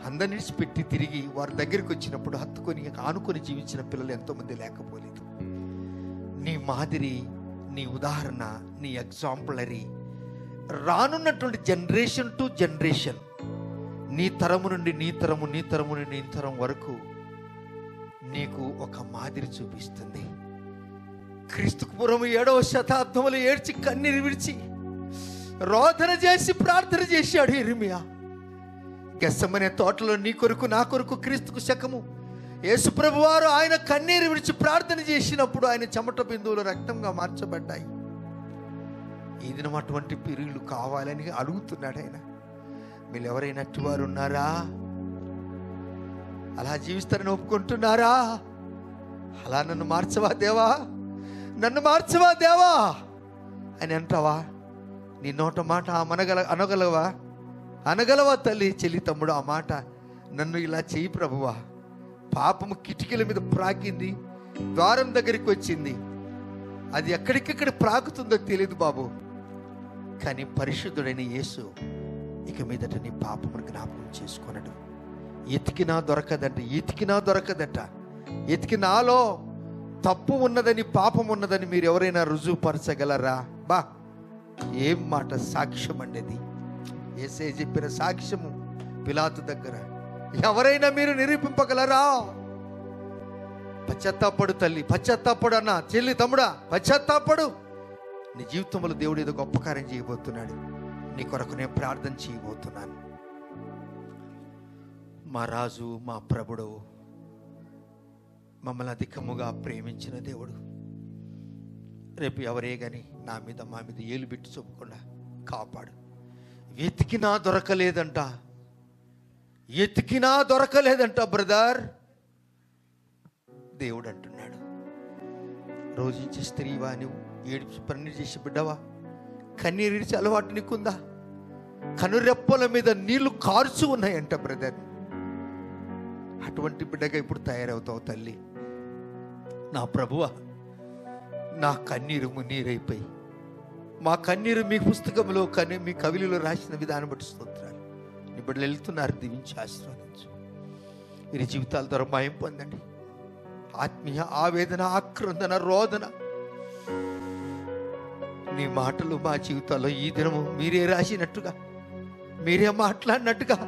అందరినీ పెట్టి తిరిగి వారి దగ్గరికి వచ్చినప్పుడు హత్తుకొని ఆనుకొని జీవించిన పిల్లలు ఎంతోమంది లేకపోలేదు. నీ మాదిరి, నీ ఉదాహరణ, నీ ఎగ్జాంపులరీ రానున్నటువంటి జనరేషన్ టు జనరేషన్ నీ తరము నుండి నీ తరము, నీ తరము నుండి నీ తరం వరకు నీకు ఒక మాదిరి చూపిస్తుంది. క్రీస్తుకు పూర్వం 7వ శతాబ్దంలో ఏడ్చి కన్నీరు విడిచి రోదన చేసి ప్రార్థన చేశాడు ఇర్మియా. గెత్సెమనే తోటలో నీ కొరకు నా కొరకు క్రీస్తుకు శకము యేసుప్రభు వారు ఆయన కన్నీరు విడిచి ప్రార్థన చేసినప్పుడు ఆయన చెమట బిందువులు రక్తంగా మార్చబడ్డాయి. ఈ దినం అటువంటి పిరుగులు కావాలని అడుగుతున్నాడు ఆయన. మీరు ఎవరైనా అట్టువారు ఉన్నారా? అలా జీవిస్తారని ఒప్పుకుంటున్నారా? అలా నన్ను మార్చవా దేవా, నన్ను మార్చవా దేవా అని అంటావా? నీ నోట మాట అనగలవా తల్లి, చెల్లి, తమ్ముడు? ఆ మాట, నన్ను ఇలా చెయ్యి ప్రభువా. పాపము కిటికీల మీద ప్రాకింది, ద్వారం దగ్గరికి వచ్చింది. అది ఎక్కడికెక్కడ ప్రాకుతుందో తెలియదు బాబు, కానీ పరిశుద్ధుడైన యేసు ఇక మీదట నీ పాపమును జ్ఞాపకం చేసుకొనడు. ఎతికినా దొరకదట. ఎతికి నాలో తప్పు ఉన్నదని, పాపం ఉన్నదని మీరు ఎవరైనా రుజువుపరచగలరా? బా, ఏం మాట సాక్ష్యం అండేది. యేసే చెప్పిన సాక్ష్యము పిలాతు దగ్గర ఎవరైనా మీరు నిరూపింపగలరా? పశ్చాత్తాపడు తల్లి, పశ్చాత్తాపడు అన్న, చెల్లి, తమ్ముడా, పశ్చాత్తాపడు. నీ జీవితంలో దేవుడు ఏదో గొప్ప కార్యం చేయబోతున్నాడు. నీ కొరకు నేను ప్రార్థన చేయబోతున్నాను. మా రాజు, మా ప్రభుడు, మమ్మల్ని అధికముగా ప్రేమించిన దేవుడు, రేపు ఎవరే కానీ మా మీద ఏలు బిట్టి చూపకుండా కాపాడు. ఎతికినా దొరకలేదంట బ్రదర్. దేవుడు అంటున్నాడు, రోజించే స్త్రీవా నువ్వు, ఏడుపు పని చేసి బిడ్డవా, కన్నీరిడిచి అలవాటు నీకుందా? కనురెప్పల మీద నీళ్లు కార్చు ఉన్నాయంట బ్రదర్. అటువంటి బిడ్డగా ఇప్పుడు తయారవుతావు తల్లి. నా ప్రభువా, నా కన్నీరు మున్నీరైపోయి, మా కన్నీరు మీ పుస్తకంలో కానీ మీ కవిలో రాసిన విధానం బట్టి స్తోత్రాలు. నీ బిడ్డలు వెళ్తున్నారు, దీవించి ఆశీర్వదించు. వీరి జీవితాల ద్వారా భయం పొందండి. ఆత్మీయ ఆవేదన, ఆక్రందన, రోదన, నీ మాటలు మా జీవితాల్లో ఈ దినము మీరే రాసినట్టుగా, మీరే మాట్లాడినట్టుగా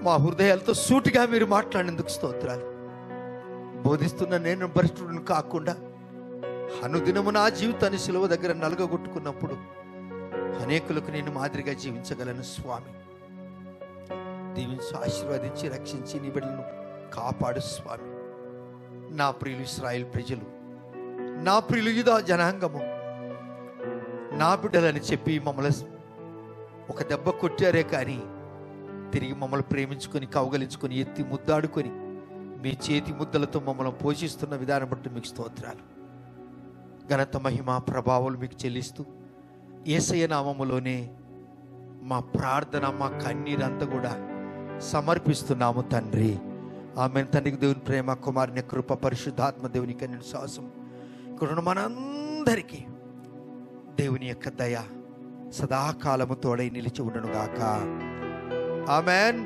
మా హృదయాలతో సూటిగా మీరు మాట్లాడినందుకు స్తోత్రాలు. బోధిస్తున్న నేను భ్రష్టుడిని కాకుండా అనుదినము నా జీవితాన్ని సిలువ దగ్గర నలగగొట్టుకున్నప్పుడు అనేకులకు నేను మాదిరిగా జీవించగలను. స్వామి, దీవించి ఆశీర్వదించి రక్షించి నీ బిడ్డలను కాపాడు స్వామి. నా ప్రియులు ఇశ్రాయేలు ప్రజలు, నా ప్రియులు యూదా జనాంగము నా బిడ్డలని చెప్పి మమ్మల్ని ఒక దెబ్బ కొట్టారే కానీ తిరిగి మమ్మల్ని ప్రేమించుకొని, కౌగలించుకొని, ఎత్తి ముద్దాడుకొని మీ చేతి ముద్దలతో మమ్మల్ని పోషిస్తున్న విధానం బట్టి మీకు స్తోత్రాలు. ఘనత, మహిమ, ప్రభావాలు మీకు చెల్లిస్తూ యేసయ్య నామములోనే మా ప్రార్థన, మా కన్నీరంతా కూడా సమర్పిస్తున్నాము తండ్రి. ఆమేన్. తండ్రికి దేవుని ప్రేమ, కుమారుని కృప, పరిశుద్ధాత్మ దేవుని కన్య శ్వాసం ఇక్కడ మనందరికీ దేవుని యొక్క దయ సదాకాలము తోడై నిలిచి ఉండనుగాక. ఆమెన్.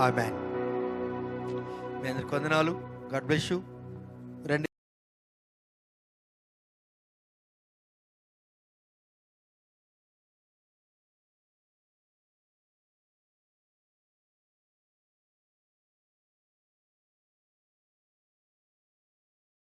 ఆమెన్. మీ అందరికి వందనాలు. God bless you.